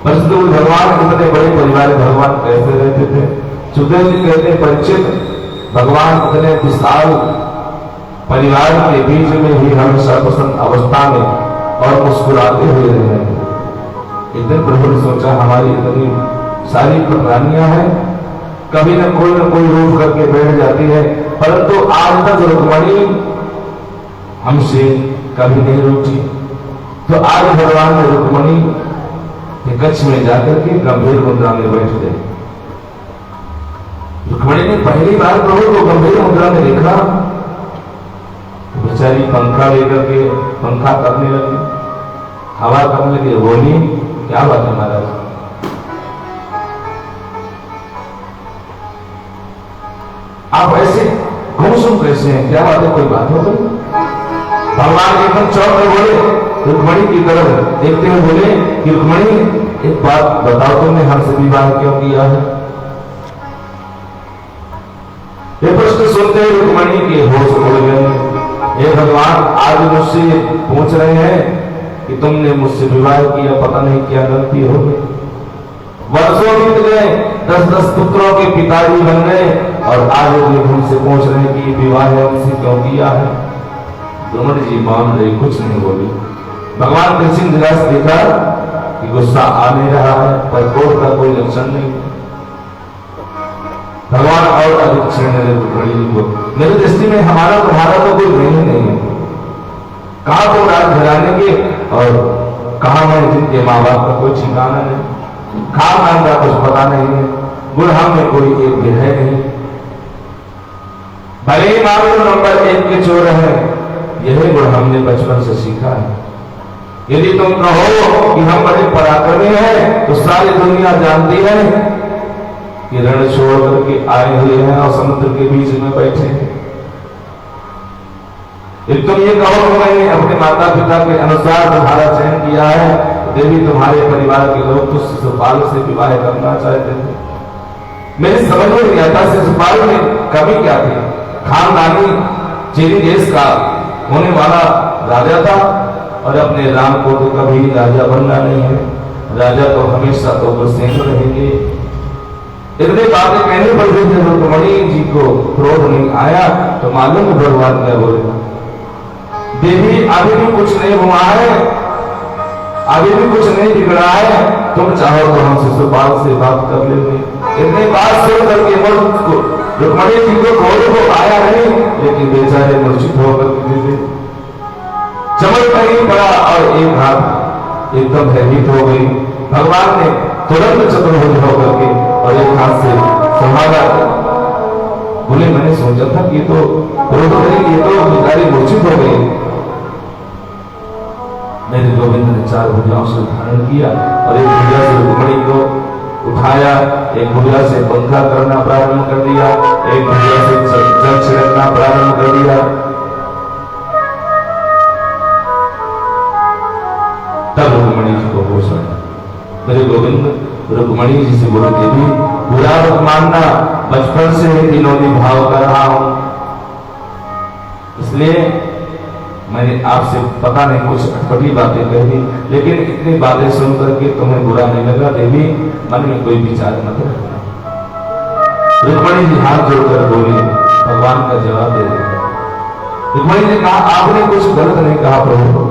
परंतु भगवान इतने बड़े परिवार भगवान कैसे रहते थे? सुखदेव जी कहते हैं, परीक्षित भगवान इतने विशाल परिवार के बीच में ही हमेशा प्रसन्न अवस्था में और मुस्कुराते हुए रह रहे हैं। एक दिन प्रभु ने सोचा हमारी इतनी सारी प्राणियां हैं, कभी न कोई रूप करके बैठ जाती है, परंतु आज तक रुक्मणी हमसे कभी नहीं रूठी। तो आज भगवान ने रुक्मणी के कक्ष में जाकर के गंभीर मुद्रा में बैठ गए। रुक्मणी ने पहली बार प्रभु को गंभीर मुद्रा में देखा, बेचारी पंखा लेकर के पंखा करने लगी, हवा करने लगी। बोली, क्या बात है महाराज? आप ऐसे गुमसुम कैसे हैं? क्या बात है, कोई बात हो गई? भगवान एकदम चौंक में बोले, रुक्मणी की तरफ देखते हुए बोले कि रुक्मणी एक बात बताओ, तुमने हमसे विवाह क्यों किया है? ये प्रश्न सुनते ही रुक्मणी के होश उड़ गए। हे भगवान, आज मुझसे पूछ रहे हैं कि तुमने मुझसे विवाह किया, पता नहीं क्या गलती हो गई। वर्षों बीत गए, 10-10 पुत्रों के पिताजी बन गए और आज वे मुझसे पूछ रहे हैं कि विवाह हमसे क्यों किया है? रुक्मणी जी मान रही, कुछ नहीं बोली। भगवान कृष्ण निराश देखा कि गुस्सा आ नहीं रहा है, पर क्रोध का कोई लक्षण नहीं। भगवान और अधिक क्षण रुक्मणी जी को, मेरी दृष्टि में हमारा तुम्हारा तो कोई नहीं है। कहा तो राज घराने के और कहा मैं जिनके माँ बाप का कोई ठिकाना नहीं, खान का कुछ पता नहीं है, गुण हम में कोई एक भी है नहीं। भले ही मामले नंबर 1 के चोर है, यही गुण हमने बचपन से सीखा है। यदि तुम कहो कि हम बड़े पराक्रमी हैं, तो सारी दुनिया जानती है कि रण छोड़ करके आए हुए हैं और समुद्र के बीच में बैठे हैं। यदि तुम ये कहो कि मैंने अपने माता पिता के अनुसार तुम्हारा चयन किया है, तो देवी तुम्हारे परिवार के लोग तो शिशुपाल से विवाह करना चाहते थे। मेरी समझ में नहीं आता शिशुपाल में कमी क्या थी? खानदानी चीनी देश का होने वाला राजा था और अपने राम को तो कभी राजा बनना नहीं है, राजा तो हमेशा तो गुस्सें रहेंगे। इतने बातें कहने पर भी रुक्मणी जी को क्रोध नहीं आया, तो मालूम भगवान क्या बोले, देवी अभी भी कुछ नहीं हुआ है, अभी भी कुछ नहीं बिगड़ा है, तुम चाहो तो हम शिशुपाल से बात कर लेंगे। इतनी बात सुन करके रुक्मणी जी को क्रोध को आया नहीं, लेकिन बेचारे मूर्छित होकर गिरे। चमक नहीं पड़ा और एक हाथ एकदम भयभीत हो गई। भगवान ने तुरंत चतुर्भुज होकर के और एक हाथ से संभाला। बोले, मैंने सोचा था कि तो क्रोध करेगी, ये तो बेचारी मूर्छित हो गई। मेरे गोविंद ने 4 भुजाओं से धारण किया और एक भुजा से रुक्मणी को उठाया, एक भुजा से पंखा करना प्रारंभ कर दिया, एक भुजा से जल छिड़कना प्रारंभ कर दिया। तब रुक्मणी जी को होश आया। मेरे गोविंद रुक्मणी जी से बोले, देवी बुरा मत मानना, बचपन से विनोदी भाव कर रहा हूं, इसलिए मैंने आपसे पता नहीं कुछ अटपटी बातें कही, लेकिन इतनी बातें सुन करके तुम्हें बुरा नहीं लगा। देवी मन में कोई विचार मत रखना। रुक्मणी जी हाथ जोड़कर बोली, भगवान का जवाब दे दिया। रुक्मणी ने कहा, आपने कुछ गलत नहीं कहा प्रभु,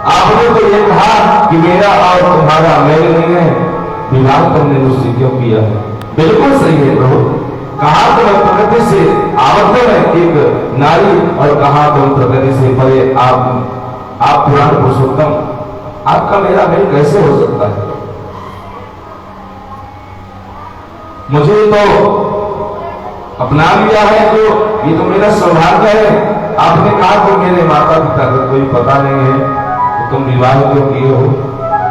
आपने तो ये कहा कि मेरा और तुम्हारा मेल नहीं है, विवाह तुमने मुझसे क्यों किया है? बिल्कुल सही है प्रभु, कहा तुम प्रकृति से आबद्ध है एक नारी और कहा तुम प्रकृति से परे आप पुराण पुरुषोत्तम, आपका मेरा मेल कैसे हो सकता है? मुझे तो अपना लिया है तो ये तो मेरा सौभाग्य है। आपने कहा तो मेरे माता पिता का कोई पता नहीं है, तो तुम विवाह क्यों किए हो?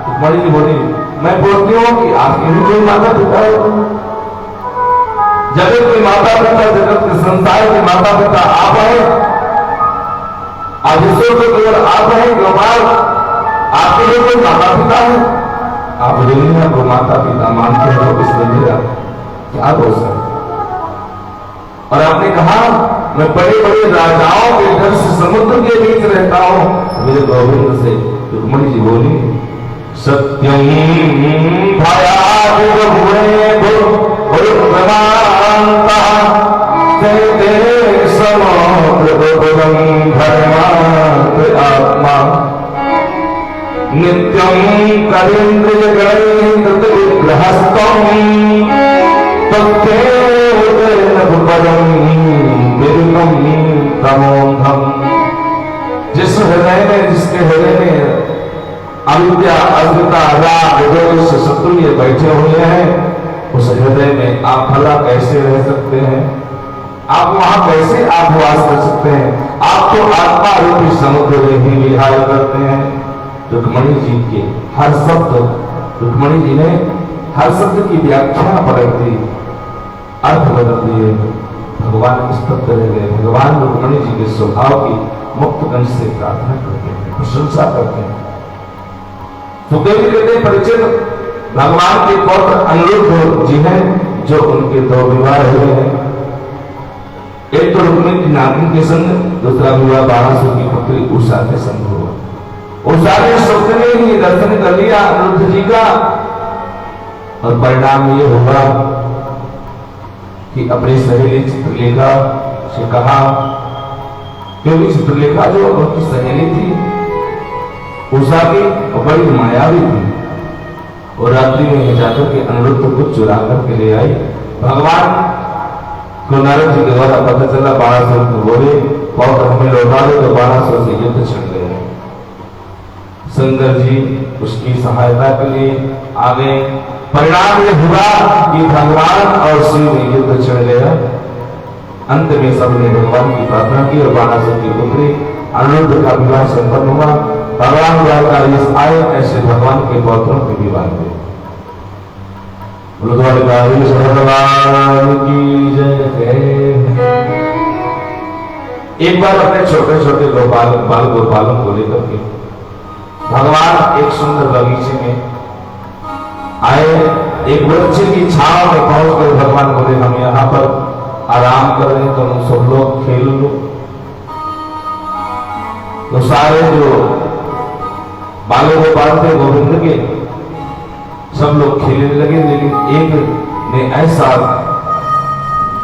रुक्मणी जी बोली, मैं बोलती हूँ कि आपके भी कोई माता पिता है, जगत के माता पिता, जगत के संसार के माता पिता आप हैं, आदिश्वर के केवल आप हैं, गोपाल आपके लिए कोई माता पिता है? आप दुनिया को माता पिता मानते हो, इसलिए मेरा क्या दोष है? और आपने कहा मैं बड़े बड़े राजाओं के घर से समुद्र के बीच रहता हूं। मेरे गोविंद से रुक्मणी जी बोली, सत्यम आत्मा नित्यम करेन्द्रिय विग्रहस्तम तमोधम। जिस हृदय में, जिसके हृदय में अविद्या, अस्मिता, राग, द्वेष, शत्रु ये बैठे हुए हैं, उस हृदय में आप भला कैसे रह सकते हैं? आप वहां कैसे आप वास कर सकते हैं? आप तो आत्मा रूपी समुद्र में ही विहार करते हैं। रुक्मणी जी के हर शब्द, रुक्मणी जी ने हर शब्द की व्याख्या पलट दी, अर्थ बदल दिए। भगवान स्तब्ध रह गए। भगवान रुक्मणी जी के स्वभाव की मुक्तगंज से प्रार्थना करते हैं, प्रशंसा करते हैं। सुखदेव जी कहते हैं, परिचित भगवान के पौत्र अनिरुद्ध जी हैं, जो उनके दो विवाह हुए हैं। एक तो रुक्मिणी की नागिन के संग, दूसरा विवाह 1200 की पुत्री उषा के संग हुआ। उषा ने स्वप्न में ही दर्शन कर लिया अनिरुद्ध जी का, और परिणाम ये हुआ कि अपनी सहेली चित्रलेखा से कहा, क्योंकि चित्रलेखा जो उनकी सहेली थी उषा की बड़ी मायावी थी, और रात्रि में जाकर के अनिरुद्ध को चुरा करके ले आई। भगवान को नारद जी के द्वारा पता चला, 1200 को बोले और हमें लौटा दे, तो 1200 से युद्ध छिड़ गए। शंकर जी उसकी सहायता के लिए आ गए। परिणाम ये हुआ कि भगवान और शिव में युद्ध छिड़ गया। अंत में सबने भगवान की प्रार्थना की और 1200 की पुत्री अनिरुद्ध का विवाह संपन्न हुआ। भगवान द्वारकाधीश आए, ऐसे भगवान के पौत्रों के विवाह हुए। द्वारकाधीश भगवान की जय। एक बार अपने छोटे छोटे बाल गोपालों को लेकर के भगवान एक सुंदर बगीचे में आए। एक वृक्ष की छांव में पहुंच कर भगवान बोले, हम यहाँ पर आराम कर रहे हैं, तुम सब लोग खेल लो। तो सारे जो बाल गोपाल थे गोविंद के, सब लोग खेलने लगे। लेकिन एक ने ऐसा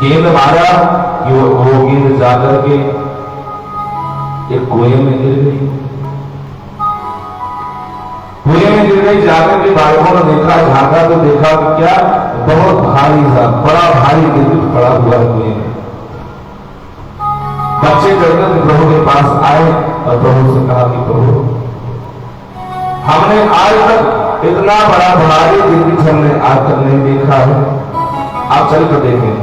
गेंद मारा कि वो गेंद जाकर के एक कुएं में गिर गई। कुएं में गिर गई, जाकर के बालकों ने देखा, झांका तो देखा कि क्या बहुत भारी सा, बड़ा भारी गिरगिट पड़ा हुआ है कुएं में। बच्चे चलकर प्रभु के पास आए और प्रभु से कहा कि प्रभु, हमने आज तक इतना बड़ा भारी गिरगिट हमने आज तक नहीं देखा है, आप चल कर देखें।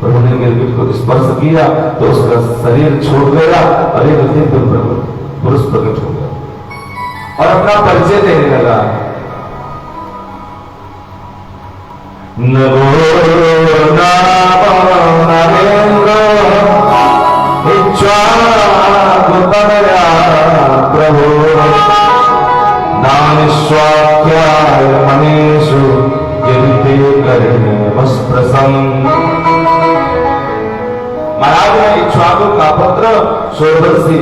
प्रभु ने गिरगिट को स्पर्श किया तो उसका शरीर छोड़ गया और एक दिव्य पुरुष प्रकट हो गया और अपना परिचय देने लगा। नमो नरेंद्र प्रभु दानिष्वाख्याय मनीषु यदि करणे वस्त्रसं। महाराज मैं इक्ष्वाकु का पुत्र सोरवर्षी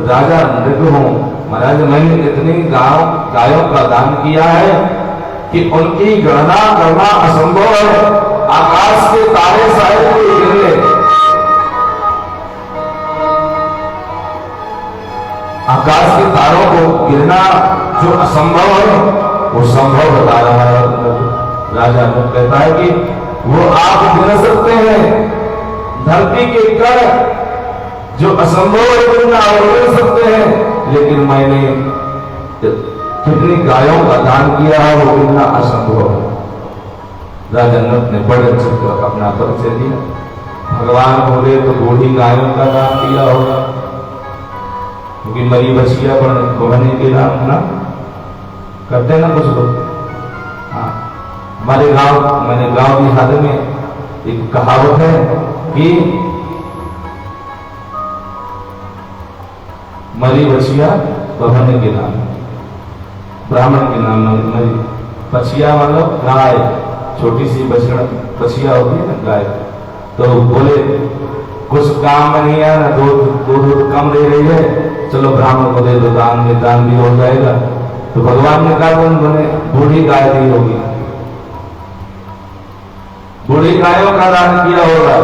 राजा नृग हूं। महाराज मैंने इतनी गायों का दान किया है कि उनकी गणना करना असंभव है। आकाश के तारे शायद कोई गिर ले, आकाश के तारों को गिरना जो असंभव है वो संभव बता रहा है। राजा कहता है कि वो आप गिर सकते हैं, धरती के कण जो असंभव है गिरना वो गिर सकते हैं, लेकिन मैंने कितनी गायों का दान किया है वो गिरना असंभव है। राजा नंद ने बड़े अच्छे से अपना परिचय दिया। भगवान बोले तो बूढ़ी गायों का दान किया होगा, क्योंकि मरी बछिया बढ़ने के नाम ना करते ना कुछ लोग। हाँ, हमारे मैंने गांव देहात में एक कहावत है कि मरी बछिया बढ़ने के नाम, ब्राह्मण के नाम मरी बछिया मतलब गाय, छोटी सी बछिया होती है ना गाय। तो बोले कुछ काम में नहीं है ना, दूध कम दे रही है, चलो ब्राह्मण को दे दो, दान में दान भी हो जाएगा। तो भगवान ने कहा उन्होंने बूढ़ी गाय दी होगी, बूढ़ी गायों का दान किया होगा।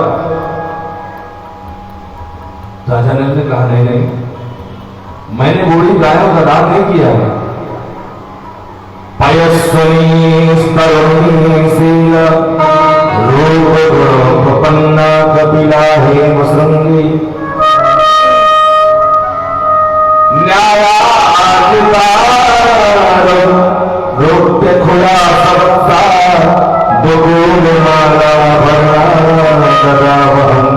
राजा नल ने कहा नहीं नहीं, मैंने बूढ़ी गायों का दान नहीं किया है। पयस्वनी स्तरुणीशील रूप गुणोपन्ना कपिला हे मसृंगी रोप्य खुला सबसा दुगुल माला भरा सदा वहन।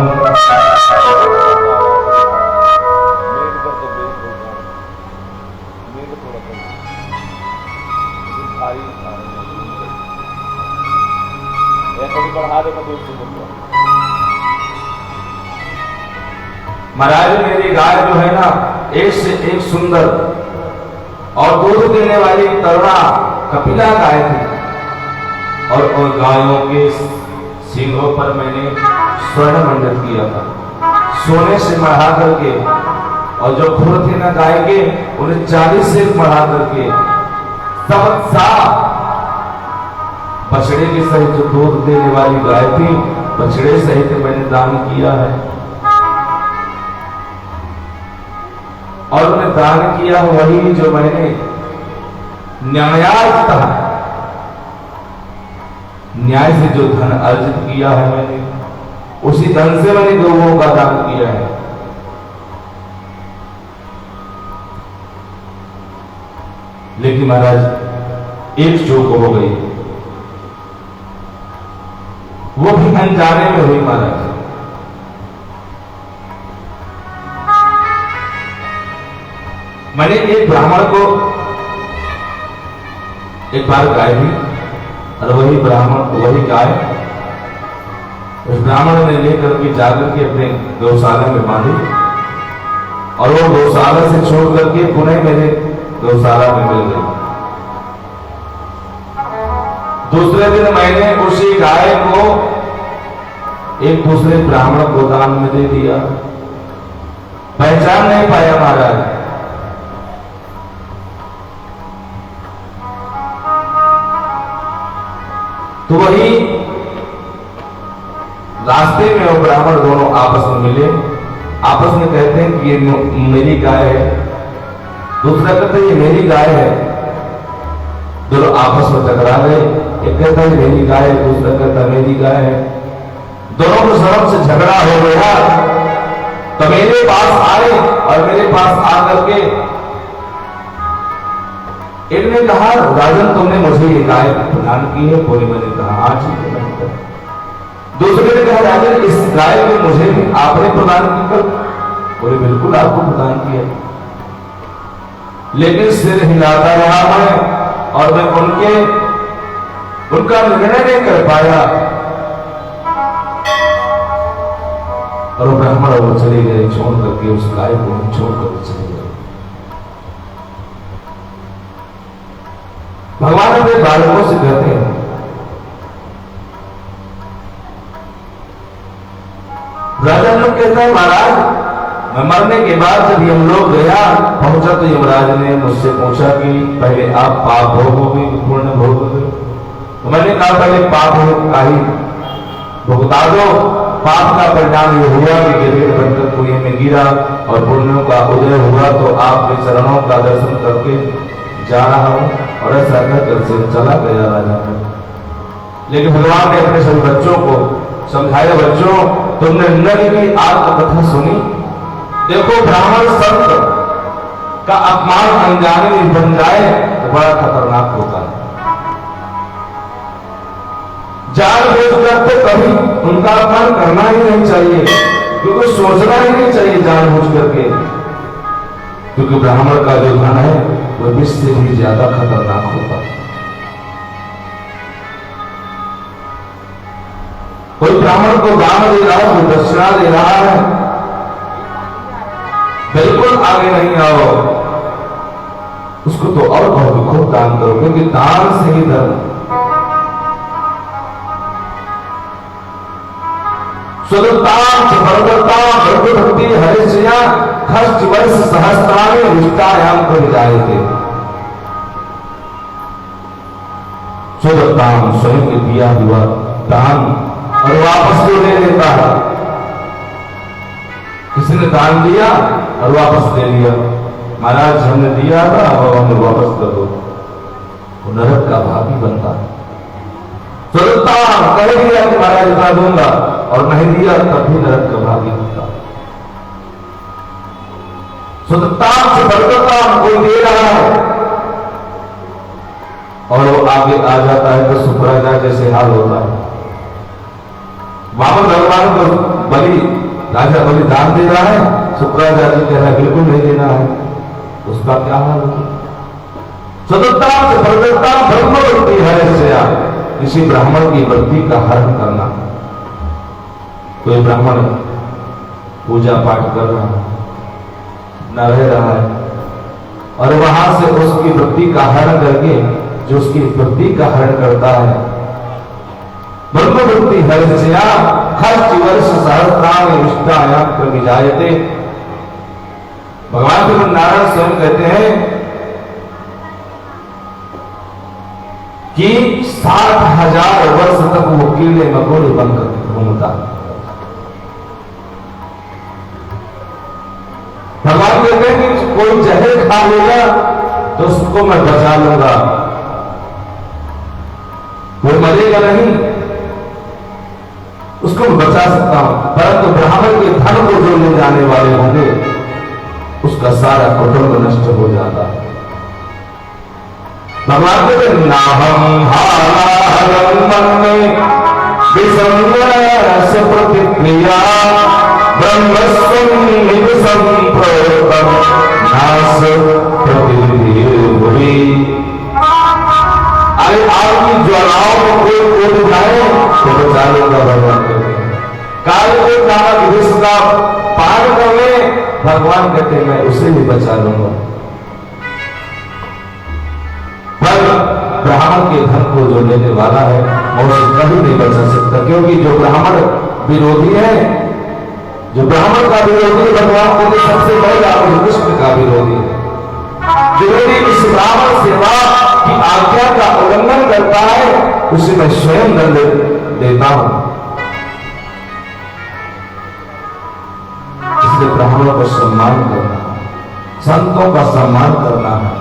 महाराज मेरी गाय जो है ना, एक से एक सुंदर और दूध देने वाली तरुणा कपिला गाय थी, और गायों के सींगों पर मैंने स्वर्ण मंडित किया था, सोने से मढ़ा करके, और जो खुर थे ना गाय के उन्हें 40 से मढ़ा करके सब साफ बछड़े के सहित, जो दूध देने वाली गाय थी बछड़े सहित मैंने दान किया है। और उन्हें दान किया वही जो मैंने न्यायार्थतः, न्याय से जो धन अर्जित किया है मैंने, उसी धन से मैंने गौओं का दान किया है। लेकिन महाराज एक चूक हो गई, वो भी अनजाने में हुई महाराज। मैंने एक ब्राह्मण को एक बार गाय दी, और वही ब्राह्मण वही गाय उस ब्राह्मण ने लेकर के जाकर के अपने गौशाला में बांधी, और वो गौशाला से छोड़ करके पुनः मेरे गौशाला में मिल गई। दूसरे दिन मैंने उसी गाय को एक दूसरे ब्राह्मण को दान में दे दिया, पहचान नहीं पाया महाराज। तो वही रास्ते में वो ब्राह्मण दोनों आपस में मिले, आपस में कहते हैं कि ये मेरी गाय है, दूसरा कहता है ये मेरी गाय है। दोनों आपस में टकरा गए, एक कहता है मेरी गाय है, दूसरा कहता है मेरी गाय है। दोनों को शर्म से झगड़ा हो गया, तो मेरे पास आए और मेरे पास आकर के एक ने कहा राजन तुमने मुझे ये गाय प्रदान की है, बोले मैंने कहा हाँ ठीक है। दूसरे ने कहा राजन इस गाय को मुझे भी आपने प्रदान की कर, बोले बिल्कुल आपको प्रदान किया, लेकिन सिर हिलाता रहा मैं और मैं उनका निर्णय नहीं कर पाया, और वो ब्राह्मण वो चले गए, छोड़ करके उस गाय को छोड़ करके चले गए। भगवान अपने बालकों से कहते हैं राजा लोग कहता है महाराज मैं मरने के बाद जब यमलोक गया पहुंचा तो यमराज ने मुझसे पूछा कि पहले आप पाप भोगोगे कि पुण्य भोगोगे। तो मैंने कहा पहले पाप का ही भुगता दो, पाप का परिणाम ये हुआ कि गिरगिट बनकर कुएं में गिरा, और पुण्यों का उदय हुआ तो आपके चरणों का दर्शन करके जा रहा हूं, और ऐसा कहकर चला गया राजा। लेकिन भगवान ने अपने सभी बच्चों को समझाया, बच्चों तुमने नर की आत्मकथा सुनी, देखो ब्राह्मण संत का अपमान अनजाने में बन जाए तो बड़ा खतरनाक होता है। जानबूझकर तो कभी उनका अपमान करना ही नहीं चाहिए, क्योंकि सोचना ही नहीं चाहिए जानबूझ करके, क्योंकि ब्राह्मण का जो धन है वो विष से भी ज्यादा खतरनाक होता है। कोई ब्राह्मण को दान दे रहा है, कोई दक्षिणा दे रहा है, बिल्कुल आगे नहीं आओ, उसको तो और कहोगे खुद दान करो, क्योंकि दान से ही धर्म। स्वदत्तां च भरदत्तां भक्ति हरिश्चया खष्ट वर्ष सहस्राणि विष्टायाम को विजायते। स्वदत्तां स्वयं के दिया हुआ दान और वापस को ले लेता है। किसी ने दान दिया और वापस ले लिया, महाराज हमने दिया था अब हमें वापस कर दो, वो नरक का भागी बनता है। स्वदत्तां कह दिया कि महाराज इतना दूंगा और नहीं दिया तब भी नरक का भागी होता। स्वदत्तां से भरदत्तां कोई दे रहा है और वो आगे आ जाता है तो सुपराजा जैसे हाल होता है। वामन भगवान को बलि राजा बलि दान दे रहा है, सुपराजा जी कह रहा है बिल्कुल नहीं देना है, उसका क्या हाल होगा। स्वदत्तां से भरदत्तां ब्रह्मवृत्ति हरिश्चया, किसी ब्राह्मण की वृत्ति का हरण करना। कोई ब्राह्मण पूजा पाठ कर रहा है, न रह रहा है और वहां से उसकी वृत्ति का हरण करके जो उसकी वृत्ति का हरण करता है, ब्रह्मवृत्ति हरिश्चया खष्ट वर्ष सहस्राणि विष्टायाम को विजायते। भगवान श्री नारायण स्वयं कहते हैं कि 60,000 वर्ष तक वो कीड़े मकोड़े बनकर घूमता। भगवान कहते हैं कि कोई जहर खा लेगा तो उसको मैं बचा लूंगा, वो मरेगा नहीं, उसको मैं बचा सकता हूं। परंतु ब्राह्मण के धन को जो ले जाने वाले होंगे उसका सारा कुटुंब नष्ट हो जाता है। भगवान कहते नाहं हारं मन्ये विसंगस्य प्रतिक्रिया ब्रह्मस्वं निवसंप्रोक्तं नास प्रतिनिधिर्भुवि। अरे आपकी ज्वालाओं में कोई कूद जाए तो बचा लेगा। भगवान कहते हैं काल के नामक विष का पार कर ले, भगवान कहते हैं मैं उसे भी बचा लूंगा। ब्राह्मण के धन को जो लेने वाला है वो कभी नहीं बचा सकता, क्योंकि जो ब्राह्मण विरोधी है, जो ब्राह्मण का विरोधी भगवान के लिए सबसे बड़ा कृष्ण का विरोधी है। जो इस ब्राह्मण सेवा की आज्ञा का उल्लंघन करता है उसे मैं स्वयं दंड देता हूं। इसलिए ब्राह्मणों का सम्मान करना, संतों का सम्मान करना है।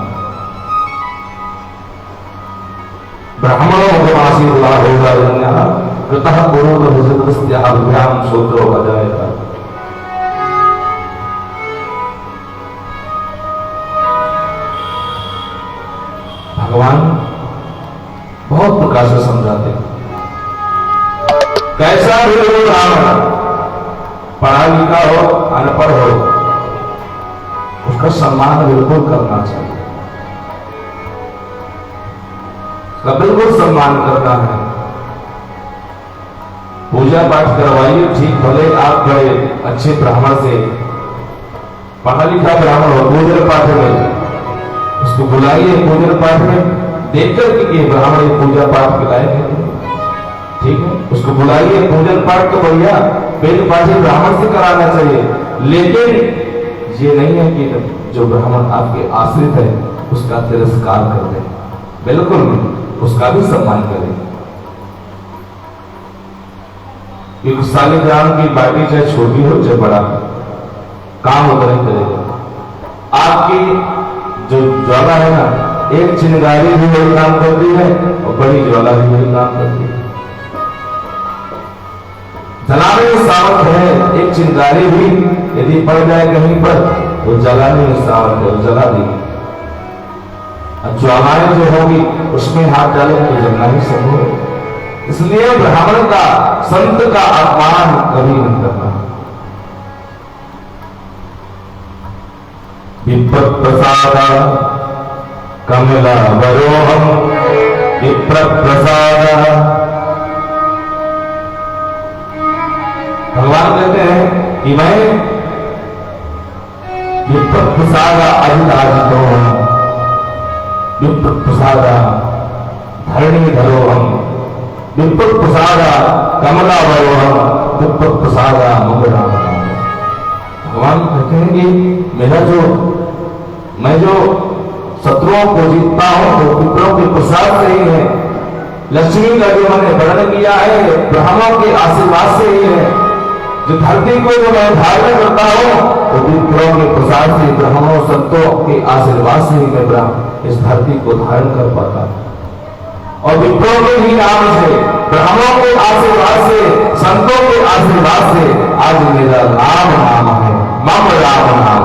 ब्राह्मणों को आशीर्वाद होगा कृतः पूर्वभ्याम शूद्रो अजायता। भगवान बहुत प्रकार से समझाते हैं। कैसा भी हो ब्राह्मण, पढ़ा लिखा हो अनपढ़ हो, उसका सम्मान बिल्कुल करना चाहिए, का बिल्कुल सम्मान करना है। पूजा पाठ करवाइए, ठीक, भले आप बड़े अच्छे ब्राह्मण से, पढ़ा लिखा ब्राह्मण हो, पूजन पाठ में उसको बुलाइए, पूजन पाठ में देख कर कि ब्राह्मण पूजा पाठ के लायक है, ठीक है, उसको बुलाइए। पूजन पाठ तो बढ़िया वेद पाठ ब्राह्मण से कराना चाहिए, लेकिन ये नहीं है कि जो ब्राह्मण आपके आश्रित है उसका तिरस्कार कर दे, बिल्कुल नहीं, उसका भी सम्मान करें। एक सालिग्राम की बाटी चाहे छोटी हो चाहे बड़ा, काम उतना ही करेगा। आपकी जो ज्वाला है ना, एक चिंगारी भी वही काम करती है और बड़ी ज्वाला भी वही काम करती है। जलाने में सामर्थ है, एक चिंगारी भी यदि पड़ जाए कहीं पर तो जलाने में सामर्थ है, वो जला देगी। ज्वालाएं जो होगी उसमें हाथ डाले तो जलना ही संभव है। इसलिए ब्राह्मण का, संत का अपमान कभी नहीं करना। विप्र प्रसाद कमला वरोहम विप्र प्रसाद। भगवान कहते हैं कि मैं विप्र प्रसाद अधिराजितो हूं, विप्र प्रसाद धरणी धरोहम, विप्र प्रसाद कमला वरोहम विप्र प्रसादा मम राम नाम। भगवान कहते हैं कि मेरा जो मैं जो शत्रुओं को जीतता हूं तो विप्रों के प्रसाद से ही है। लक्ष्मी का जो मैंने वर्णन किया है ब्राह्मणों के आशीर्वाद से ही है। जो धरती को जो मैं धारण करता हूं तो विप्रों के प्रसाद से, ब्राह्मणों संतों के आशीर्वाद से ही मैं इस धरती को धारण कर पाता हूं। और विप्रों के ही नाम से, ब्राह्मणों के आशीर्वाद से, संतों के आशीर्वाद से आज मेरा राम नाम है, मम राम नाम।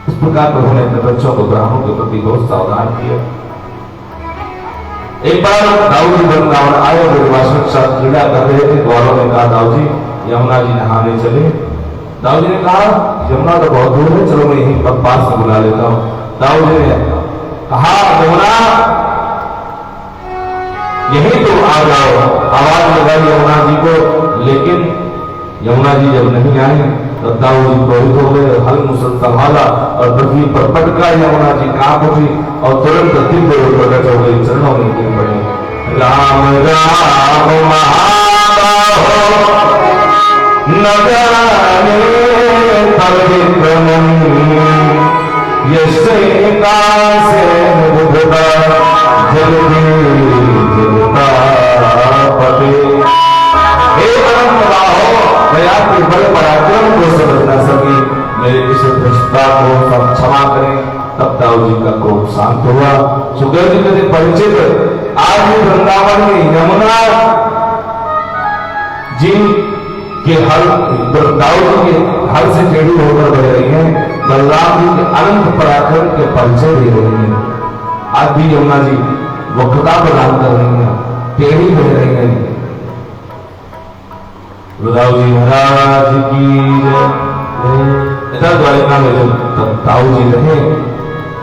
इस प्रकार प्रभु ने अपने बच्चों को ब्राह्मणों के प्रति बहुत सावधान किया। एक बार दाऊद जी वृंदावन आए, ब्रजवासियों के साथ क्रीड़ा कर रहे थे। ग्वालों ने कहा दाऊद जी यमुना जी नहाने चले। दाऊद जी ने कहा यमुना तो बहुत दूर है, चलो मैं यहीं पर पास में बुला लेता हूँ। दाऊद जी ने कहा यमुना यहीं तो आ जाओ, आवाज लगाई यमुना जी को। लेकिन यमुना जी जब नहीं आए तो दाऊद जी क्रोधित हो गए, हल मुसल संभाला और पृथ्वी पर पटका। यमुना जी कांप उठी और तुरंत दिव्य रूप प्रकट हो गई, चरणों में गिर पड़े। राम राम महाबाहो न जाने पवित्रमं यस्य कासे बुधता जल्दी जलता पते। हे परम बाहो, मैं आपके बल पराक्रम को समझ न सकी, मेरे इस भ्रष्टता को सब क्षमा करें। तब दाऊद जी का क्रोध शांत हुआ। सुखदेव जी के परिचित आज भी वृंदावन में यमुना जी के हल, दाऊद जी के हल से टेढ़ी होकर बह रही है, बलराम जी के अनंत पराक्रम के परिचय दे रही है। आज भी यमुना जी वक्रता प्रदान कर रही है, टेढ़ी बह रही है। दाऊद जी महाराज की जय। द्वारिका में जब दाऊद जी रहे,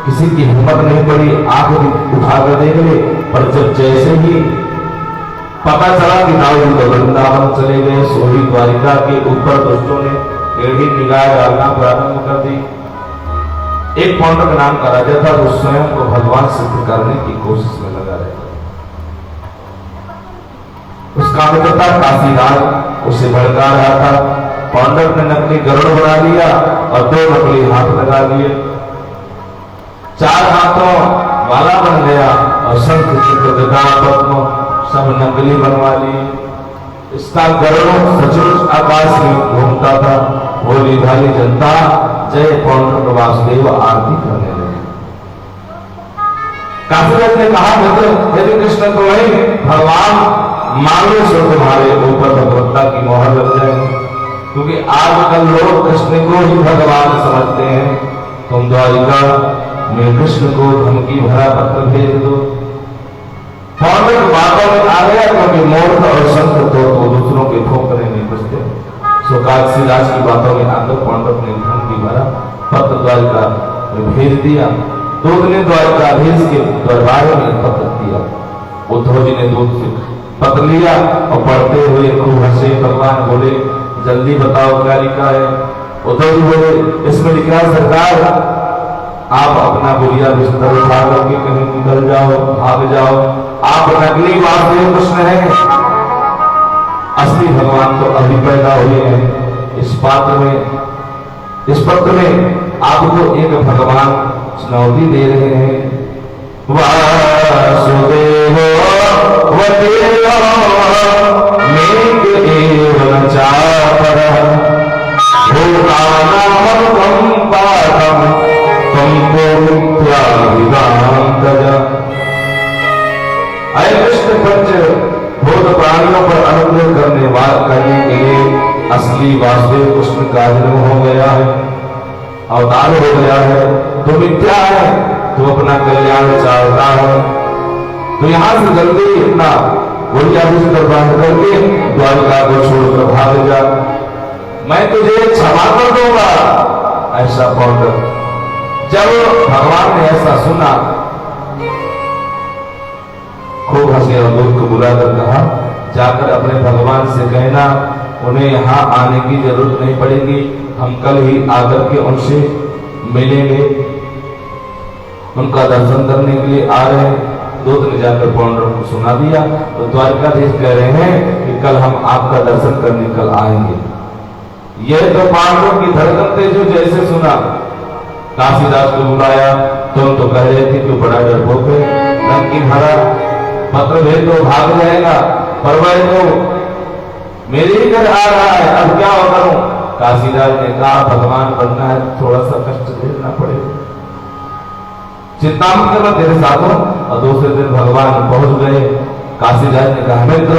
किसी की हिम्मत नहीं पड़ी आंख उठाकर देख ले, पर जब जैसे ही पता चला कि दाऊद जी तो वृंदावन चले गए, सोही द्वारिका के ऊपर दुष्टों ने टेढ़ी निगाह डालना प्रारंभ कर दी। एक पौंड्रक नाम का राजा था जो स्वयं को भगवान सिद्ध करने की कोशिश में लगा रहा। उसका मित्र था काशीराज, उसे भड़का रहा था। पौंड्रक ने नकली गरुड़ बना लिया और 2 नकली हाथ लगा दिए। 4 हाथों वाला बन गया और शंख चक्र गदा पद्म सब नकली बनवा लिए। इसका गरुड़ सचमुच आकाश में घूमता था। भोली भाली जनता जय पौंड्रक वासुदेव आरती करने लगी। काशीराज ने कहा मित्र यदि कृष्ण को नहीं भगवान मान लो सो तुम्हारे ऊपर भगवत्ता की मोहर लग जाएगी, क्योंकि आजकल लोग कृष्ण को ही भगवान समझते हैं। तुम द्वारिका में कृष्ण को धमकी भरा पत्र भेज दो। पौंड्रक बातों में आ गया, क्योंकि मूर्ख और संत तो दूसरों के ठोकरे नहीं बचते। सो काशीराज की बातों में आकर पौंड्रक ने धमकी भरा पत्र द्वारिका में भेज दिया। दूत ने द्वारिकाधीश के दरबार में पत्र दिया। उद्धव जी ने दूत से पत्र लिया और पढ़ते हुए खूब हंसे। भगवान बोले जल्दी बताओ क्या लिखा है। उद्धव जी बोले इसमें लिखा है सरकार आप अपना बुढ़िया बिस्तर उठा करके कहीं निकल जाओ, भाग जाओ। आप नकली वासुदेव कृष्ण हैं, असली भगवान तो अभी पैदा हुए हैं। इस पत्र में आपको एक भगवान चुनौती दे रहे हैं। वासुदेव भूत प्राणियों पर अनुग्रह करने के लिए असली वासुदेव कृष्ण का जन्म हो गया है, अवतार हो गया है। तो मिथ्या है, तो अपना कल्याण चाहता है। तो यहां से जल्दी अपना बोलिया बंद करके द्वारिका को छोड़कर भाग जा, मैं तुझे क्षमा कर दूंगा। ऐसा पौंड्रक जब भगवान ने ऐसा सुना खूब हंसे और दूत को बुलाकर कहा जाकर अपने भगवान से कहना उन्हें यहाँ आने की जरूरत नहीं पड़ेगी, हम कल ही आकर के उनसे मिलेंगे, उनका दर्शन करने के लिए आ रहे हैं। दूत ने जाकर पौंड्रक उनको सुना दिया। तो द्वारकाधीश कह रहे हैं कि कल हम आपका दर्शन करने कल आएंगे। यह तो पांडवों की धड़कन थे जो जैसे सुना, काशीदास को बुलाया। तुम तो कह रहे थे कि बड़ा डरपोक है, लंकी भरा पत्र भेज तो भाग जाएगा, पर वह तो मेरे ही घर आ रहा है, अब क्या करूं? काशीदास ने कहा भगवान बनना है थोड़ा सा कष्ट झेलना पड़ेगा, चिंता मत करना, तेरे साथ हो। और दूसरे दिन भगवान पहुंच गए। काशीदास ने कहा मित्र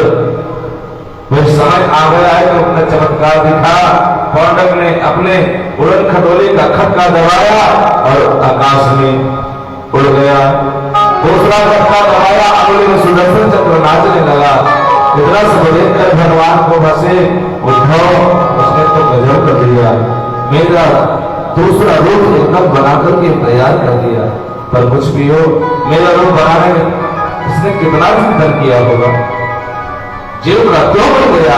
वह समय आ गया है तो अपना चमत्कार दिखा। पौंडक ने अपने उड़न खटोले का खटका दबाया और आकाश में उड़ गया। दूसरा खटका दबाया, अगले में सुदर्शन चक्र नाचने लगा। इतना सब देखकर भगवान को हंसे उद्धव, उसने तो गजब कर दिया, मेरा दूसरा रूप एकदम बनाकर के तैयार कर दिया। पर कुछ भी हो, मेरा रूप बनाने में इसने कितना चिंतन किया होगा, जीव का क्यों बन गया,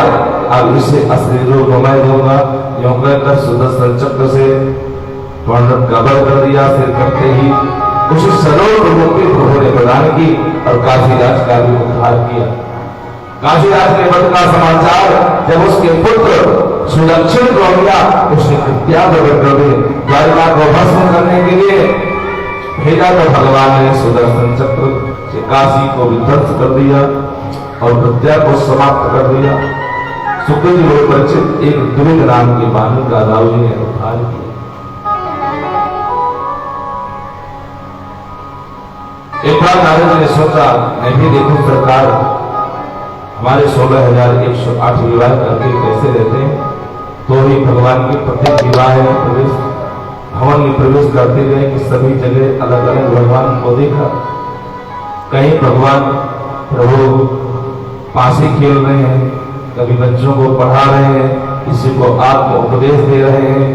अब इसे असली रूप मैं दूंगा। यूं कहकर सुदर्शन चक्र से पौंडक का वध कर दिया। फिर करते ही उसे सरोवर मुक्ति प्रभु ने प्रदान की और काशीदास का भी उद्धार किया। काशीदास के वध का समाचार जब उसके पुत्र सुदक्षिण को मिला, उसने त्याग कर दे द्वारिका को भस्म करने के लिए भेजा। तो भगवान ने सुदर्शन चक्र से काशी को विध्वंस कर दिया और हत्या को समाप्त कर दिया। सुखदेव जी और परिचित एक द्विज नाम के बानर का राव जी ने उद्धार किया। एक बार नारद जी ने सोचा मैं भी देखूं सरकार हमारे 16,108 विवाह करके कैसे रहते हैं। तो ही भगवान के प्रत्येक विवाह में प्रवेश भवन में प्रवेश करते गए कि सभी जगह अलग अलग भगवान को देखा। कहीं भगवान प्रभु पासी खेल रहे हैं, कभी बच्चों को पढ़ा रहे हैं, किसी को आत्म उपदेश दे रहे हैं।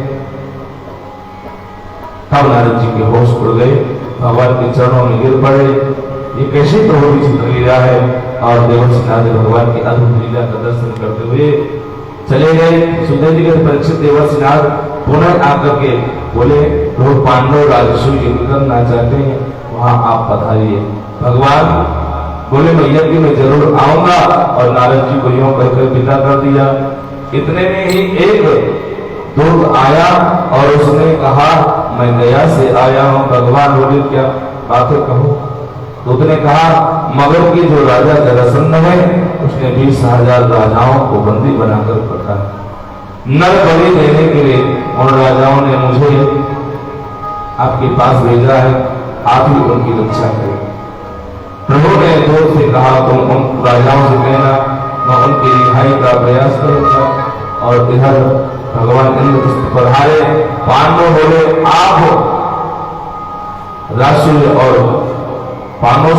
तब नारद जी के होश उड़ गए, भगवान के चरणों में गिर पड़े। ये कैसे प्रभु की चित्र लीला है। और देवर्षि नारद भगवान की अद्भुत लीला का दर्शन करते हुए चले गए। सुखदेव जी के परीक्षित देवर्षि नारद पुनः आकर के बोले प्रभु पांडव राजसूय युद्ध करना चाहते हैं, वहां आप पधारिए। भगवान बोले मैं यज्ञ में जरूर आऊंगा। और नारद जी को यूं कहकर विदा कर दिया। इतने में ही एक दूत आया और उसने कहा मैं गया से आया हूं। भगवान बोले क्या बातें कहो। दूत ने कहा मगध की जो राजा जरासंध है उसने 20,000 राजाओं को बंदी बनाकर रखा है। नर बलि देने के लिए उन राजाओं ने मुझे आपके पास भेजा है, आप ही उनकी रक्षा करें। प्रभु ने दूत से कहा तुम उन राजाओं से कहना मैं उनकी रिहाई का प्रयास करूंगा। और इधर भगवान इंद्र पधारे। पांडव बोले आप राजसूय और पांडव